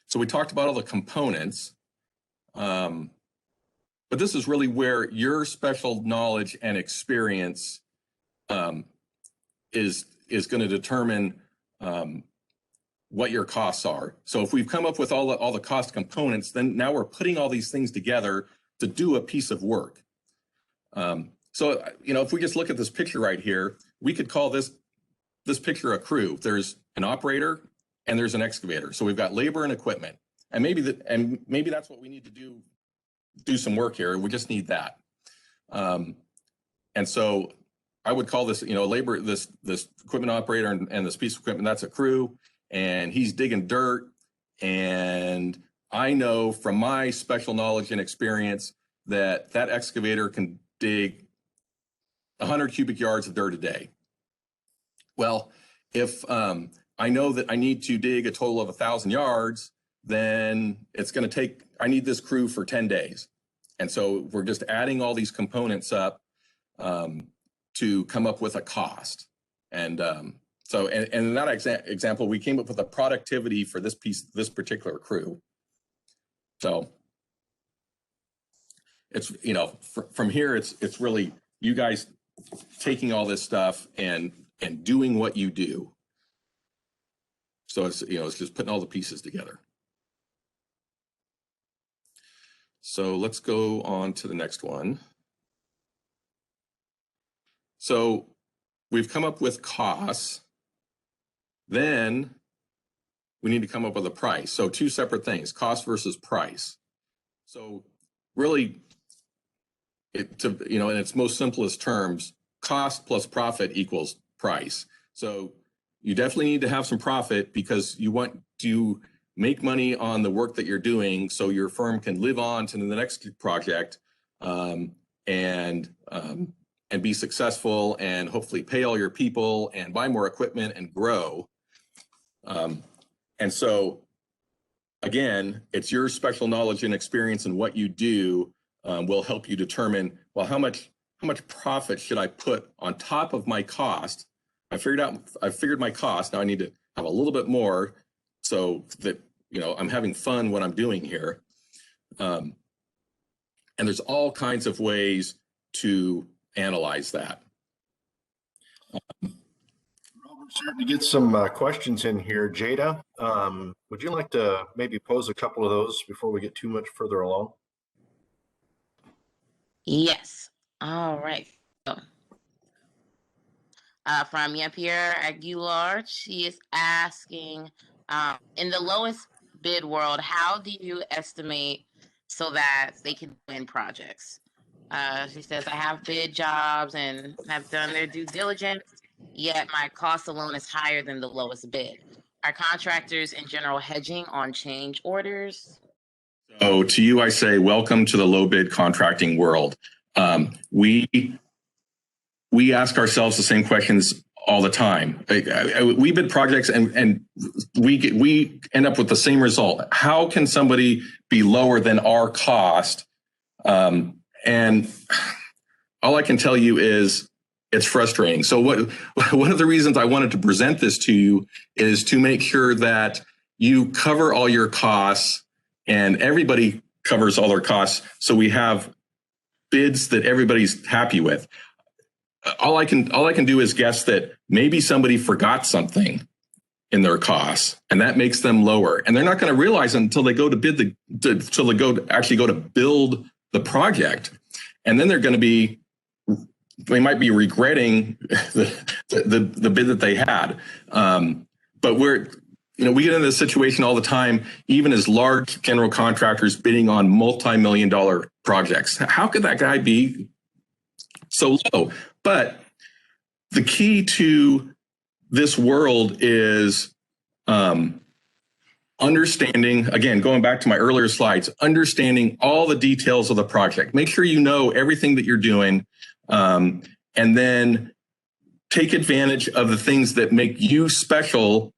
So we talked about all the components, but this is really where your special knowledge and experience is going to determine what your costs are. So if we've come up with all the cost components, then now we're putting all these things together to do a piece of work. So if we just look at this picture right here, we could call this picture a crew. There's an operator and there's an excavator. So we've got labor and equipment, and maybe that's what we need to do some work here. We just need that. And so I would call this, labor, this equipment operator and this piece of equipment, that's a crew, and he's digging dirt. And I know from my special knowledge and experience that excavator can dig 100 cubic yards of dirt a day. Well, if I know that I need to dig a total of 1,000 yards, then it's going to take, I need this crew for 10 days. And so we're just adding all these components up to come up with a cost. And so in that example, we came up with a productivity for this particular crew. So it's, from here, it's really you guys taking all this stuff and doing what you do. So it's, it's just putting all the pieces together. So let's go on to the next one. So we've come up with costs. Then we need to come up with a price. So two separate things, cost versus price. So really, in its most simplest terms, cost plus profit equals price. So you definitely need to have some profit because you want to make money on the work that you're doing so your firm can live on to the next project and be successful and hopefully pay all your people and buy more equipment and grow. And so, again, it's your special knowledge and experience in what you do will help you determine, well, how much profit should I put on top of my cost? I figured my cost. Now I need to have a little bit more so that, I'm having fun when I'm doing here. And there's all kinds of ways to analyze that. We're starting to get some questions in here. Jada, would you like to maybe pose a couple of those before we get too much further along? Yes. All right. So, from Pierre Aguilar, she is asking, in the lowest bid world, how do you estimate so that they can win projects? She says, I have bid jobs and have done their due diligence, yet my cost alone is higher than the lowest bid. Are contractors in general hedging on change orders? So to you, I say, welcome to the low bid contracting world. We ask ourselves the same questions all the time. We bid projects and we end up with the same result. How can somebody be lower than our cost? And all I can tell you is it's frustrating. So one of the reasons I wanted to present this to you is to make sure that you cover all your costs and everybody covers all their costs. So we have bids that everybody's happy with. All I can do is guess that maybe somebody forgot something in their costs and that makes them lower. And they're not going to realize it until they go to actually go to build the project. And then they might be regretting the bid that they had. But we get into this situation all the time, even as large general contractors bidding on multi-million-dollar projects. How could that guy be so low? But the key to this world is understanding, again, going back to my earlier slides, understanding all the details of the project. Make sure you know everything that you're doing, and then take advantage of the things that make you special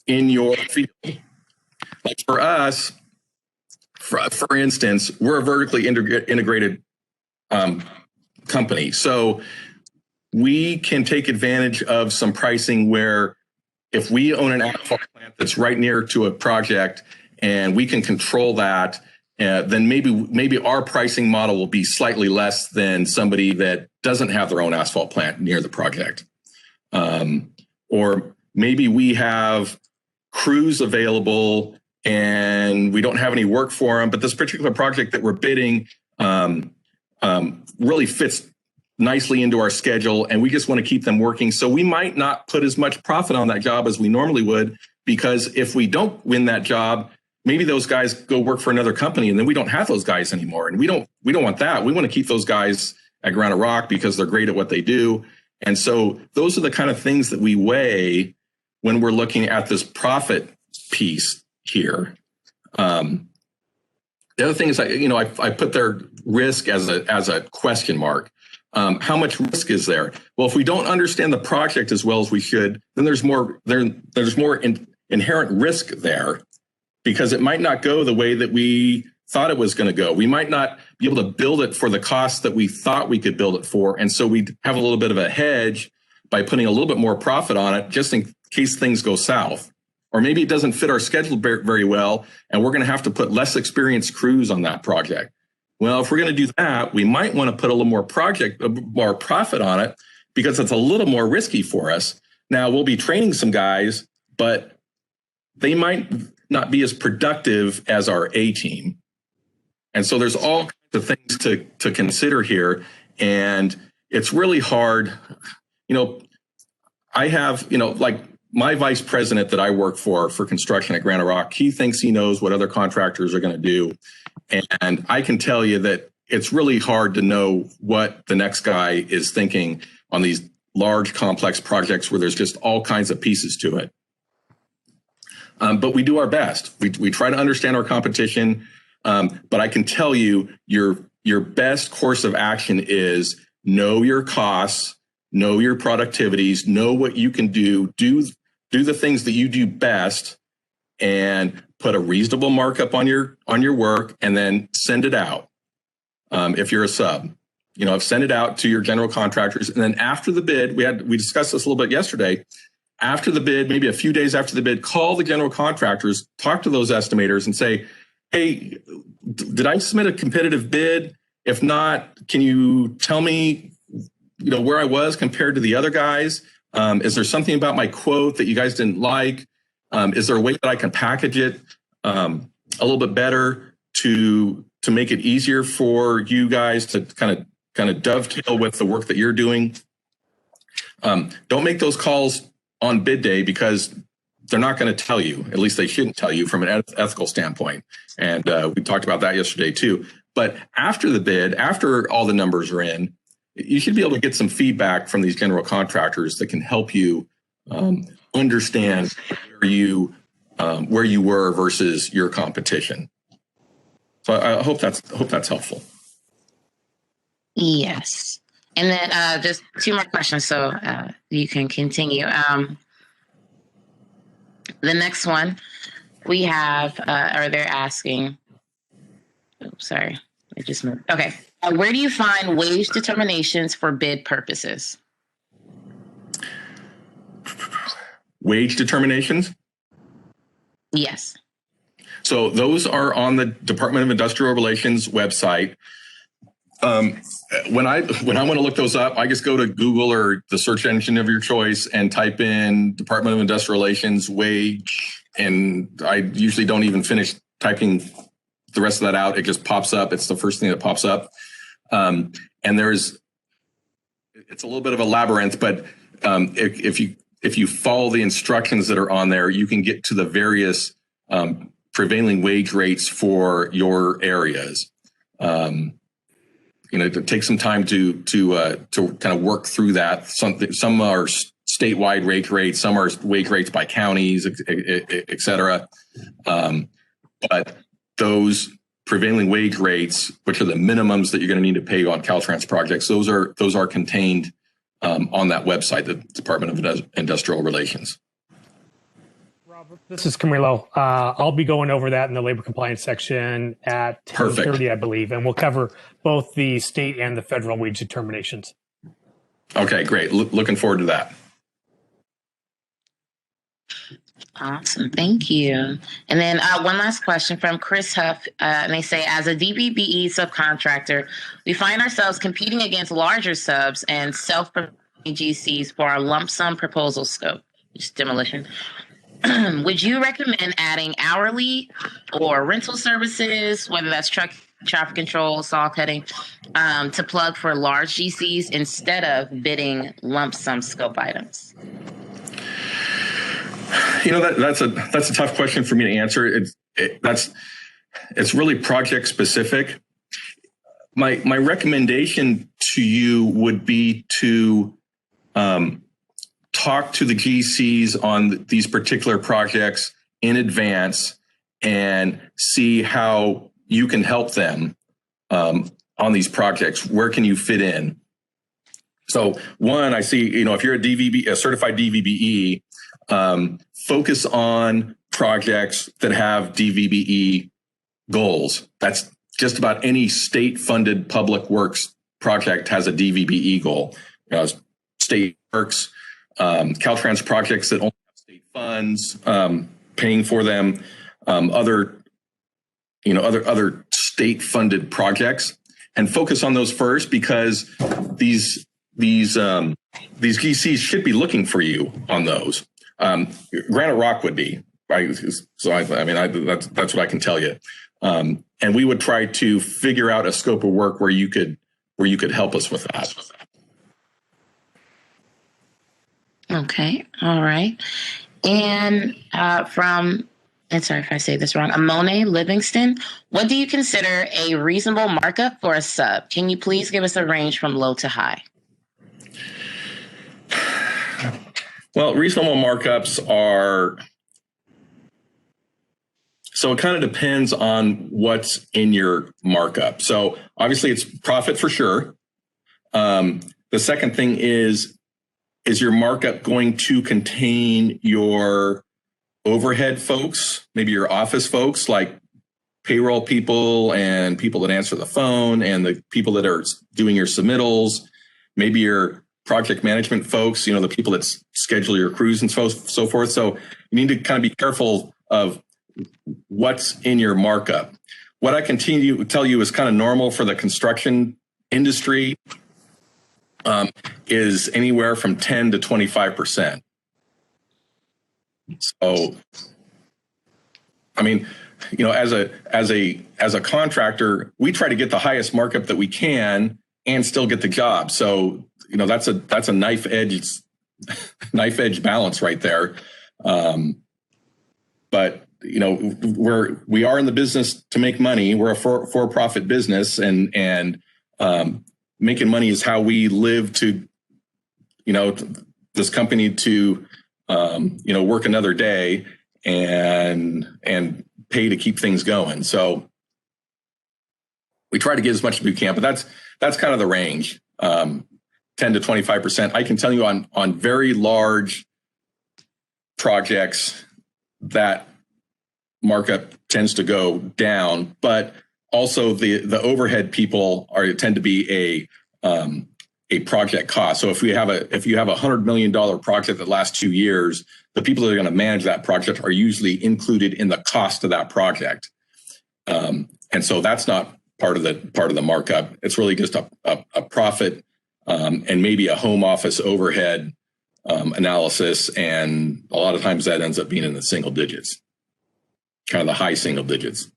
in your field. Like for us, for instance, we're a vertically integrated company. So we can take advantage of some pricing where if we own an asphalt plant that's right near to a project and we can control that, then maybe our pricing model will be slightly less than somebody that doesn't have their own asphalt plant near the project. Or maybe we have crews available and we don't have any work for them, but this particular project that we're bidding really fits nicely into our schedule and we just want to keep them working. So we might not put as much profit on that job as we normally would, because if we don't win that job, maybe those guys go work for another company and then we don't have those guys anymore. And we don't want that. We want to keep those guys at Granite Rock because they're great at what they do. And so those are the kind of things that we weigh when we're looking at this profit piece here. The other thing is, I put their risk as a question mark. How much risk is there? Well, if we don't understand the project as well as we should, then there's more inherent risk there, because it might not go the way that we thought it was going to go. We might not be able to build it for the cost that we thought we could build it for. And so we have a little bit of a hedge by putting a little bit more profit on it, just in case things go south. Or maybe it doesn't fit our schedule very well, and we're going to have to put less experienced crews on that project. Well, if we're going to do that, we might want to put a little more profit on it, because it's a little more risky for us. Now, we'll be training some guys, but they might not be as productive as our A team. And so there's all kinds of things to consider here. And it's really hard. I have, like my vice president that I work for construction at Granite Rock, he thinks he knows what other contractors are going to do. And I can tell you that it's really hard to know what the next guy is thinking on these large, complex projects where there's just all kinds of pieces to it. But we do our best. We try to understand our competition. But I can tell you, your best course of action is know your costs, know your productivities, know what you can do the things that you do best, and put a reasonable markup on your work, and then send it out. If you're a sub, send it out to your general contractors. And then after the bid, we discussed this a little bit yesterday. After the bid, maybe a few days after the bid, call the general contractors, talk to those estimators and say, hey, did I submit a competitive bid? If not, can you tell me, where I was compared to the other guys? Is there something about my quote that you guys didn't like? Is there a way that I can package it a little bit better to make it easier for you guys to kind of dovetail with the work that you're doing? Don't make those calls on bid day, because they're not going to tell you. At least they shouldn't tell you from an ethical standpoint. And we talked about that yesterday too. But after the bid, after all the numbers are in, you should be able to get some feedback from these general contractors that can help you understand where you were versus your competition. So I hope that's helpful. Yes. And then just two more questions, so you can continue. The next one we have, or they're asking, sorry, I just moved. Okay. Where do you find wage determinations for bid purposes? Wage determinations? Yes. So those are on the Department of Industrial Relations website. When I want to look those up, I just go to Google or the search engine of your choice and type in Department of Industrial Relations wage. And I usually don't even finish typing the rest of that out. It just pops up. It's the first thing that pops up. And it's a little bit of a labyrinth, but if you follow the instructions that are on there, you can get to the various prevailing wage rates for your areas. To take some time to kind of work through that. Some are statewide wage rates, some are wage rates by counties, et cetera. But those prevailing wage rates, which are the minimums that you're going to need to pay on Caltrans projects, those are contained on that website, the Department of Industrial Relations. Robert, this is Camilo. I'll be going over that in the labor compliance section at 10:30, I believe, and we'll cover both the state and the federal wage determinations. Okay, great. Looking forward to that. Awesome. Thank you. And then one last question from Chris Huff. And they say, as a DVBE subcontractor, we find ourselves competing against larger subs and self-performing GCs for our lump sum proposal scope, which is demolition. Would you recommend adding hourly or rental services, whether that's truck traffic control, saw cutting, to plug for large GCs instead of bidding lump sum scope items? That's a tough question for me to answer. It's really project specific. My recommendation to you would be to talk to the GCs on these particular projects in advance and see how you can help them on these projects. Where can you fit in? So one, I see, if you're a certified DVBE, focus on projects that have DVBE goals. That's just about any state-funded public works project has a DVBE goal. State works, Caltrans projects that only have state funds paying for them, other state-funded projects, and focus on those first, because these GCs should be looking for you on those. Granite Rock would be, right? So that's what I can tell you. And we would try to figure out a scope of work where you could help us with that. Okay. All right. And and sorry if I say this wrong, Amone Livingston, what do you consider a reasonable markup for a sub? Can you please give us a range from low to high? Well, reasonable markups are, so it kind of depends on what's in your markup. So obviously it's profit for sure. The second thing is your markup going to contain your overhead folks, maybe your office folks like payroll people and people that answer the phone and the people that are doing your submittals, maybe your project management folks, the people that schedule your crews and so forth. So you need to kind of be careful of what's in your markup. What I continue to tell you is kind of normal for the construction industry is anywhere from 10 to 25%. So, as a contractor, we try to get the highest markup that we can and still get the job. So, that's a knife edge balance right there. But we are in the business to make money. We're a for-profit business, and making money is how we live to, this company to, work another day and pay to keep things going. So we try to get as much as we can, but that's kind of the range, 10 to 25%. I can tell you on very large projects that markup tends to go down, but also the overhead people tend to be a project cost. So if you have a $100 million project that lasts 2 years, the people that are going to manage that project are usually included in the cost of that project. And so that's not part of the markup. It's really just a profit and maybe a home office overhead analysis. And a lot of times that ends up being in the single digits, kind of the high single digits.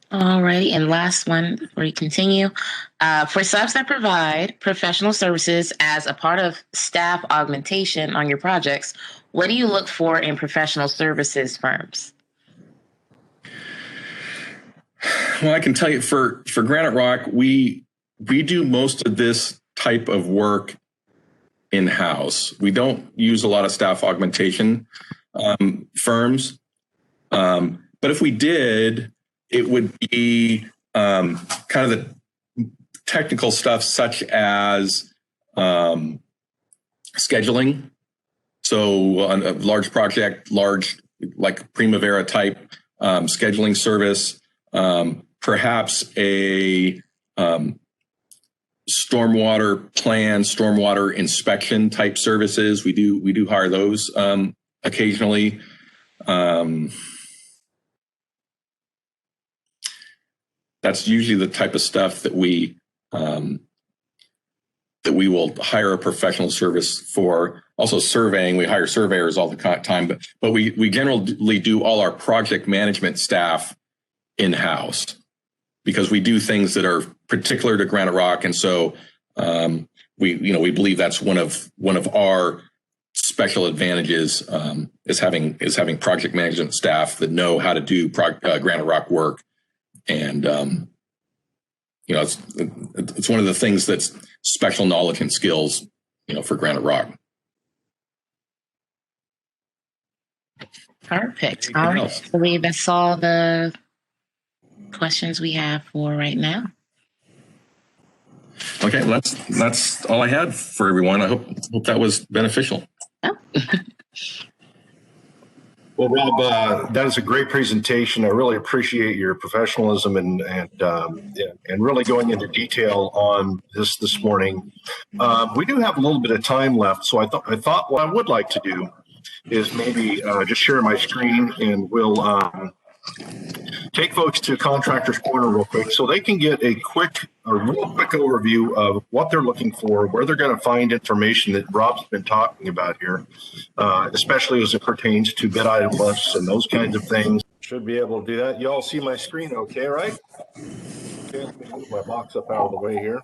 All right, and last one before we continue. For subs that provide professional services as a part of staff augmentation on your projects, what do you look for in professional services firms? Well, I can tell you for Granite Rock, we do most of this type of work in-house. We don't use a lot of staff augmentation firms, but if we did, it would be kind of the technical stuff such as scheduling. So on a large project, like Primavera type scheduling service, perhaps a stormwater plan, stormwater inspection type services. We do hire those occasionally. That's usually the type of stuff that we will hire a professional service for. Also surveying, we hire surveyors all the time, but we generally do all our project management staff in-house because we do things that are particular to Granite Rock, and so we believe that's one of our special advantages is having project management staff that know how to do Granite Rock work. And it's one of the things that's special knowledge and skills, for Granite Rock. Perfect. All right. I believe that's all the questions we have for right now. Okay, that's all I had for everyone. I hope that was beneficial. Oh. Well, Rob, that is a great presentation. I really appreciate your professionalism and really going into detail on this morning. We do have a little bit of time left, so I thought what I would like to do is maybe just share my screen, and we'll take folks to Contractors Corner real quick so they can get a real quick overview of what they're looking for, where they're going to find information that Rob's been talking about here, especially as it pertains to bid item lists and those kinds of things. Should be able to do that. You all see my screen okay, right? Okay, let me move my box up out of the way here.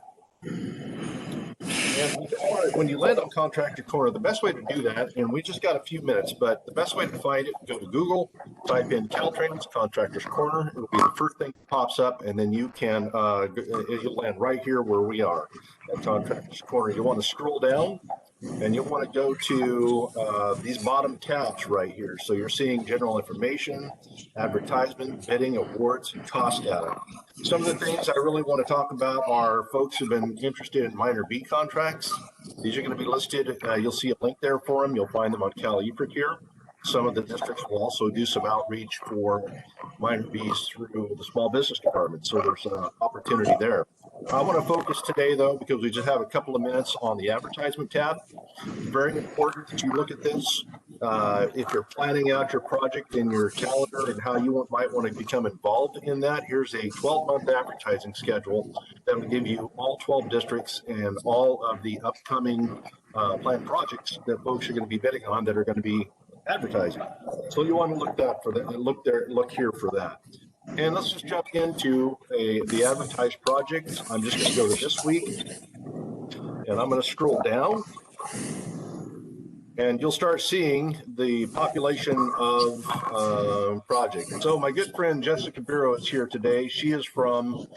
And when you land on Contractor Corner, the best way to do that, and we just got a few minutes, but the best way to find it, go to Google, type in Caltrans Contractors Corner. It'll be the first thing that pops up, and then you can you'll land right here where we are at Contractors Corner. You want to scroll down, and you'll want to go to these bottom tabs right here. So you're seeing general information, advertisement, bidding, awards, and cost data. Some of the things I really want to talk about are folks who've been interested in minor B contracts. These are going to be listed. You'll see a link there for them. You'll find them on Cal here. Some of the districts will also do some outreach for minor Bs through the small business department. So there's an opportunity there. I want to focus today, though, because we just have a couple of minutes on the advertisement tab. Very important that you look at this. If you're planning out your project in your calendar and how you might want to become involved in that, here's a 12-month advertising schedule that will give you all 12 districts and all of the upcoming planned projects that folks are going to be bidding on that are going to be advertising. So you want to look here for that. And let's just jump into the advertised project. I'm just going to go to this week, and I'm going to scroll down, and you'll start seeing the population of projects. So my good friend Jessica Biro is here today. She is from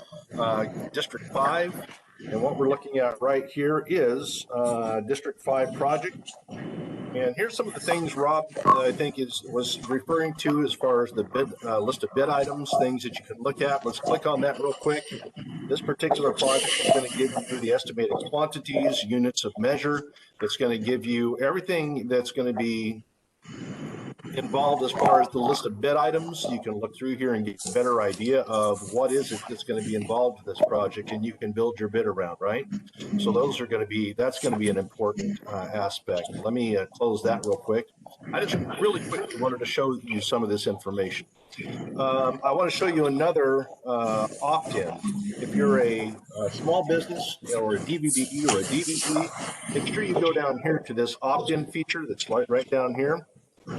District 5, and what we're looking at right here is District 5 project. And here's some of the things Rob, I think, was referring to as far as the bid list of bid items, things that you can look at. Let's click on that real quick. This particular project is going to give you the estimated quantities, units of measure. It's going to give you everything that's going to be involved as far as the list of bid items. You can look through here and get a better idea of what is it that's going to be involved with this project, and you can build your bid around, right? So that's going to be an important aspect. Let me close that real quick. I just really quickly wanted to show you some of this information. I want to show you another opt-in. If you're a small business or a DVBE or a DVBE, make sure you go down here to this opt-in feature that's right down here.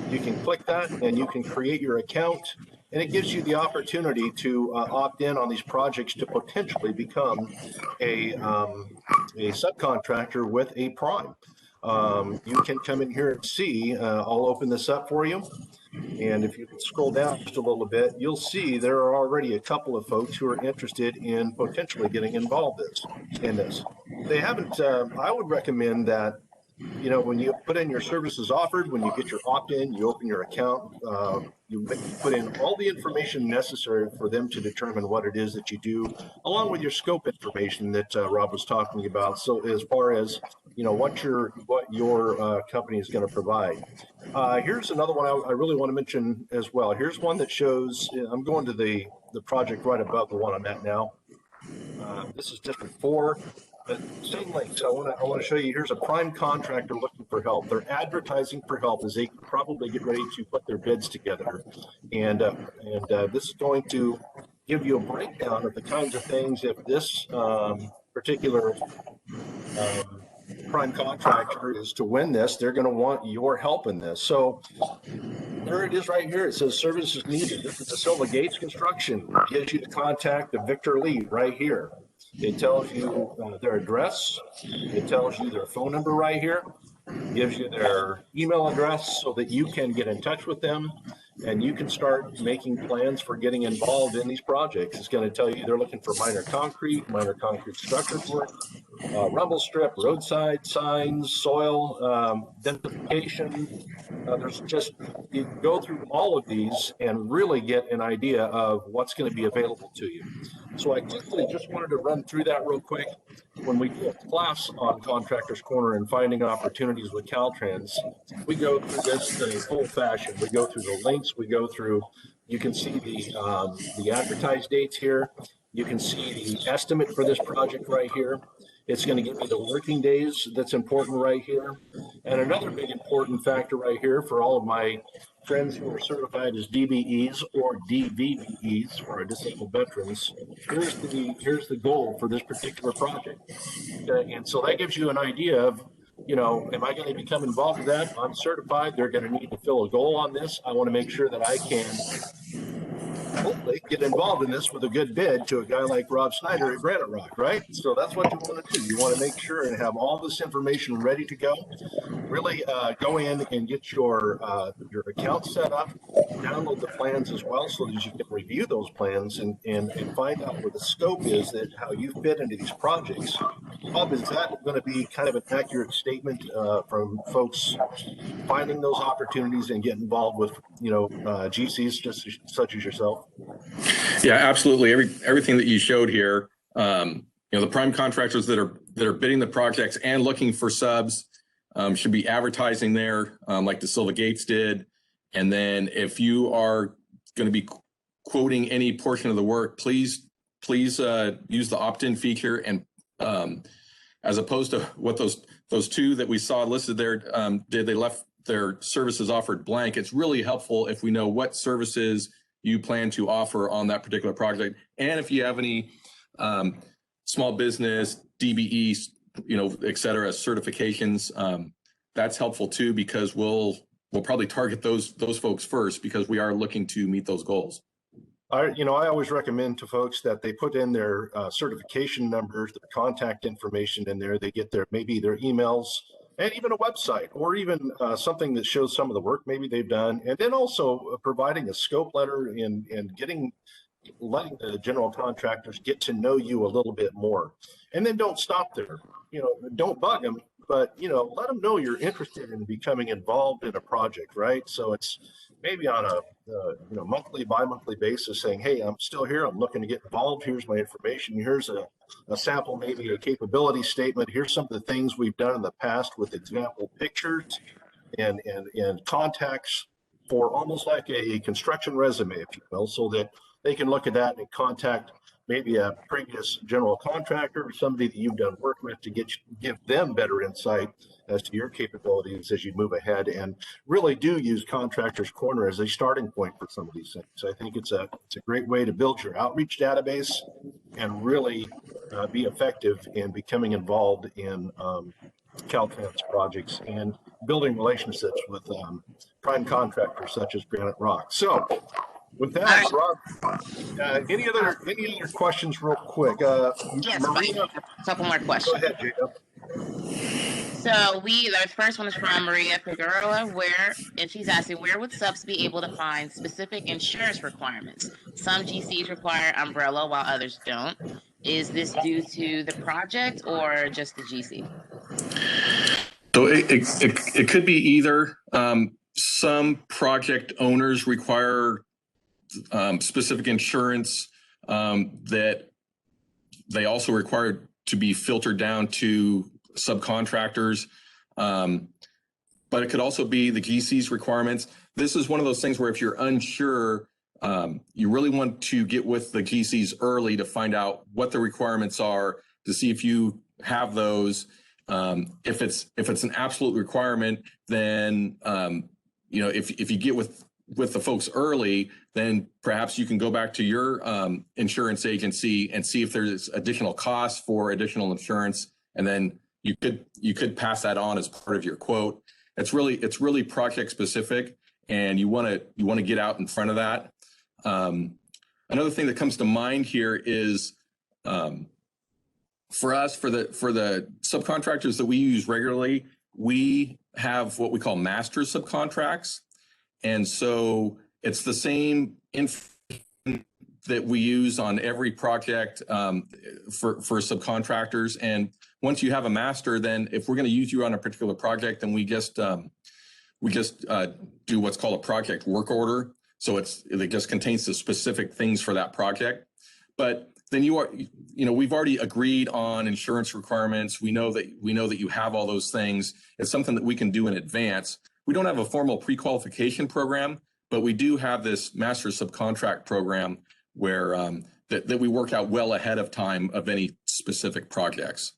You can click that and you can create your account, and it gives you the opportunity to opt in on these projects to potentially become a subcontractor with a prime. You can come in here and see, I'll open this up for you. And if you scroll down just a little bit, you'll see there are already a couple of folks who are interested in potentially getting involved in this. They haven't, I would recommend that, when you put in your services offered, when you get your opt-in, you open your account, you put in all the information necessary for them to determine what it is that you do, along with your scope information that Rob was talking about. So as far as, what your company is going to provide. Here's another one I really want to mention as well. Here's one that shows, I'm going to the project right above the one I'm at now. This is District 4. But same link. So I want to show you, here's a prime contractor looking for help. They're advertising for help as they probably get ready to put their bids together. And this is going to give you a breakdown of the kinds of things if this particular prime contractor is to win this, they're going to want your help in this. So there it is right here. It says services needed. This is the Silva Gates Construction. It gives you to contact the Victor Lee right here. It tells you their address. It tells you their phone number right here. It gives you their email address so that you can get in touch with them. and you can start making plans for getting involved in these projects. It's going to tell you they're looking for minor concrete structure work, rumble strip, roadside signs, soil, densification. There's just, you can go through all of these and really get an idea of what's going to be available to you. So I quickly just wanted to run through that real quick. When we do a class on Contractors Corner and finding opportunities with Caltrans, we go through this in a full fashion. We go through the links, we go through, you can see the advertised dates here. You can see the estimate for this project right here. It's going to give you the working days that's important right here. And another big important factor right here for all of my friends who are certified as DBEs or DVBEs for our disabled veterans, here's the goal for this particular project. Okay? And so that gives you an idea of, you know, am I going to become involved with that? I'm certified. They're going to need to fill a goal on this. I want to make sure that I can hopefully get involved in this with a good bid to a guy like Rob Snyder at Granite Rock, right? So that's what you want to do. You want to make sure and have all this information ready to go. Really go in and get your account set up, download the plans as well so that you can review those plans and find out what the scope is, that how you fit into these projects. Bob, is that going to be kind of an accurate statement from folks finding those opportunities and getting involved with, you know, GCs just such as yourself? Yeah, absolutely. Everything that you showed here, you know, the prime contractors that are bidding the projects and looking for subs should be advertising there, like the Silva Gates did. And then if you are going to be quoting any portion of the work, please use the opt-in feature. And as opposed to what those two that we saw listed there did, they left their services offered blank. It's really helpful if we know what services you plan to offer on that particular project. And if you have any small business, DBE, you know, et cetera, certifications, that's helpful too, because we'll probably target those folks first, because we are looking to meet those goals. I always recommend to folks that they put in their certification numbers, their contact information in there. They get maybe their emails and even a website, or even something that shows some of the work maybe they've done. And then also providing a scope letter and letting the general contractors get to know you a little bit more. And then don't stop there. You know, don't bug them, but, you know, let them know you're interested in becoming involved in a project, right? So it's maybe on a monthly, bi-monthly basis saying, hey, I'm still here. I'm looking to get involved. Here's my information. Here's a sample, maybe a capability statement. Here's some of the things we've done in the past with example pictures and contacts for almost like a construction resume, if you will, so that they can look at that and contact maybe a previous general contractor or somebody that you've done work with to give them better insight as to your capabilities as you move ahead, and really do use Contractors Corner as a starting point for some of these things. I think it's a great way to build your outreach database and really be effective in becoming involved in Caltrans projects and building relationships with prime contractors such as Granite Rock. So with that, Rob, any other questions real quick? Yes, Maria, a couple more questions. go ahead, Jacob. So the first one is from Maria Figueroa, and she's asking, where would subs be able to find specific insurance requirements? Some GCs require umbrella while others don't. Is this due to the project or just the GC? So it could be either. Some project owners require specific insurance that they also require to be filtered down to subcontractors, but it could also be the GC's requirements. This is one of those things where if you're unsure, you really want to get with the GC's early to find out what the requirements are, to see if you have those. If it's an absolute requirement, then if you get with the folks early, then perhaps you can go back to your insurance agency and see if there's additional costs for additional insurance, and then you could pass that on as part of your quote. It's really project specific, and you want to get out in front of that. Another thing that comes to mind here is for us, for the subcontractors that we use regularly, we have what we call master subcontracts. And so It's the same information that we use on every project for subcontractors. And once you have a master, then if we're going to use you on a particular project, then we just do what's called a project work order. So it just contains the specific things for that project. But then we've already agreed on insurance requirements. We know that you have all those things. It's something that we can do in advance. We don't have a formal pre-qualification program, but we do have this master subcontract program where that we work out well ahead of time of any specific projects.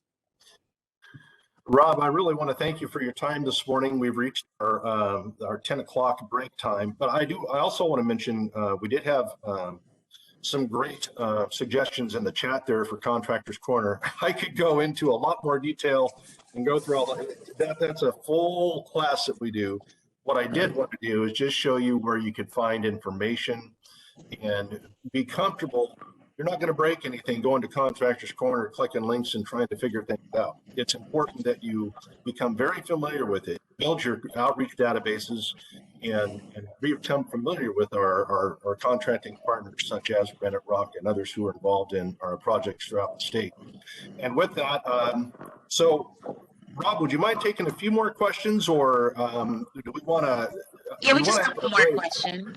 Rob, I really want to thank you for your time this morning. We've reached our 10 o'clock break time, but I also want to mention we did have some great suggestions in the chat there for Contractors Corner. I could go into a lot more detail and go through all that. That's a full class that we do. What I did want to do is just show you where you could find information and be comfortable. You're not going to break anything going to Contractors Corner, clicking links and trying to figure things out. It's important that you become very familiar with it, build your outreach databases, and become familiar with our contracting partners such as Bennett Rock and others who are involved in our projects throughout the state. And with that, so Rob, would you mind taking a few more questions, or do we want to? Yeah, we just have one more question.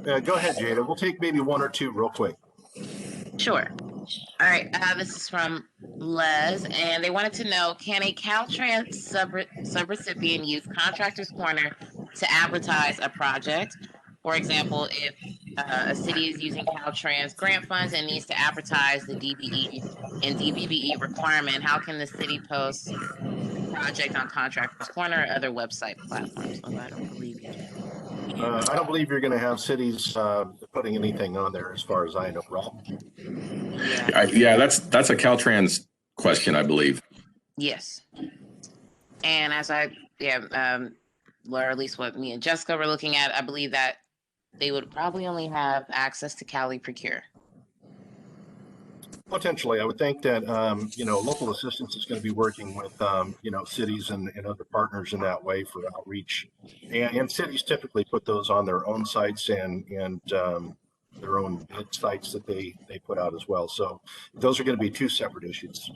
Go ahead, Jada. We'll take maybe one or two real quick. Sure. All right. This is from Les, and they wanted to know, can a Caltrans subrecipient use Contractors Corner to advertise a project? For example, if a city is using Caltrans grant funds and needs to advertise the DVE and DVBE requirement, how can the city post the project on Contractors Corner or other website platforms? Oh, I don't believe you. I don't believe you're going to have cities putting anything on there, as far as I know, Rob. Yeah, that's a Caltrans question, I believe. Yes. And as or at least what me and Jessica were looking at, I believe that they would probably only have access to Cali Procure. Potentially, I would think that local assistance is going to be working with cities and other partners in that way for outreach, and cities typically put those on their own sites and their own sites that they put out as well. So those are going to be two separate issues,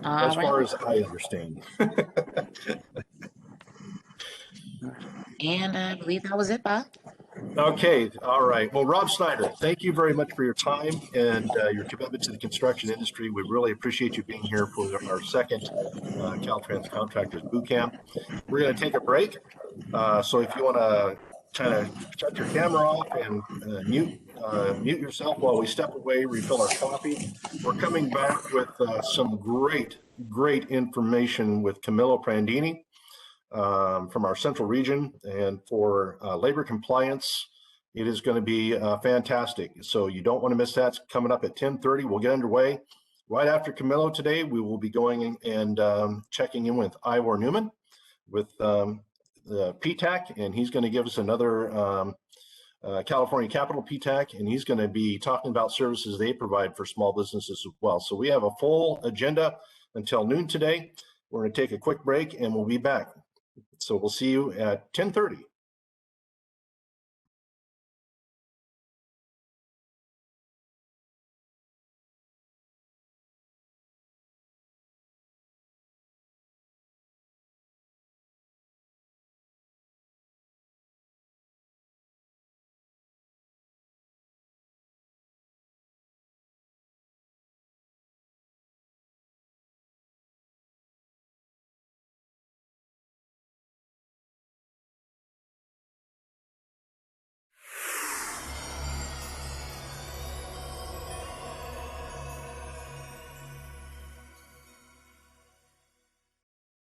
as far as I understand. And I believe that was it, Bob. Okay. All right. Well, Rob Snyder, thank you very much for your time and your commitment to the construction industry. We really appreciate you being here for our second Caltrans Contractors Bootcamp. We're going to take a break. So if you want to kind of shut your camera off and mute yourself while we step away, refill our coffee. We're coming back with some great information with Camillo Prandini from our central region, and for labor compliance, it is going to be fantastic. So you don't want to miss that. It's coming up at 10:30. We'll get underway. Right after Camillo today, we will be going and checking in with Ivor Newman with the PTAC, and he's going to give us another California Capital PTAC, and he's going to be talking about services they provide for small businesses as well. So we have a full agenda until noon today. We're going to take a quick break and we'll be back. So we'll see you at 10:30.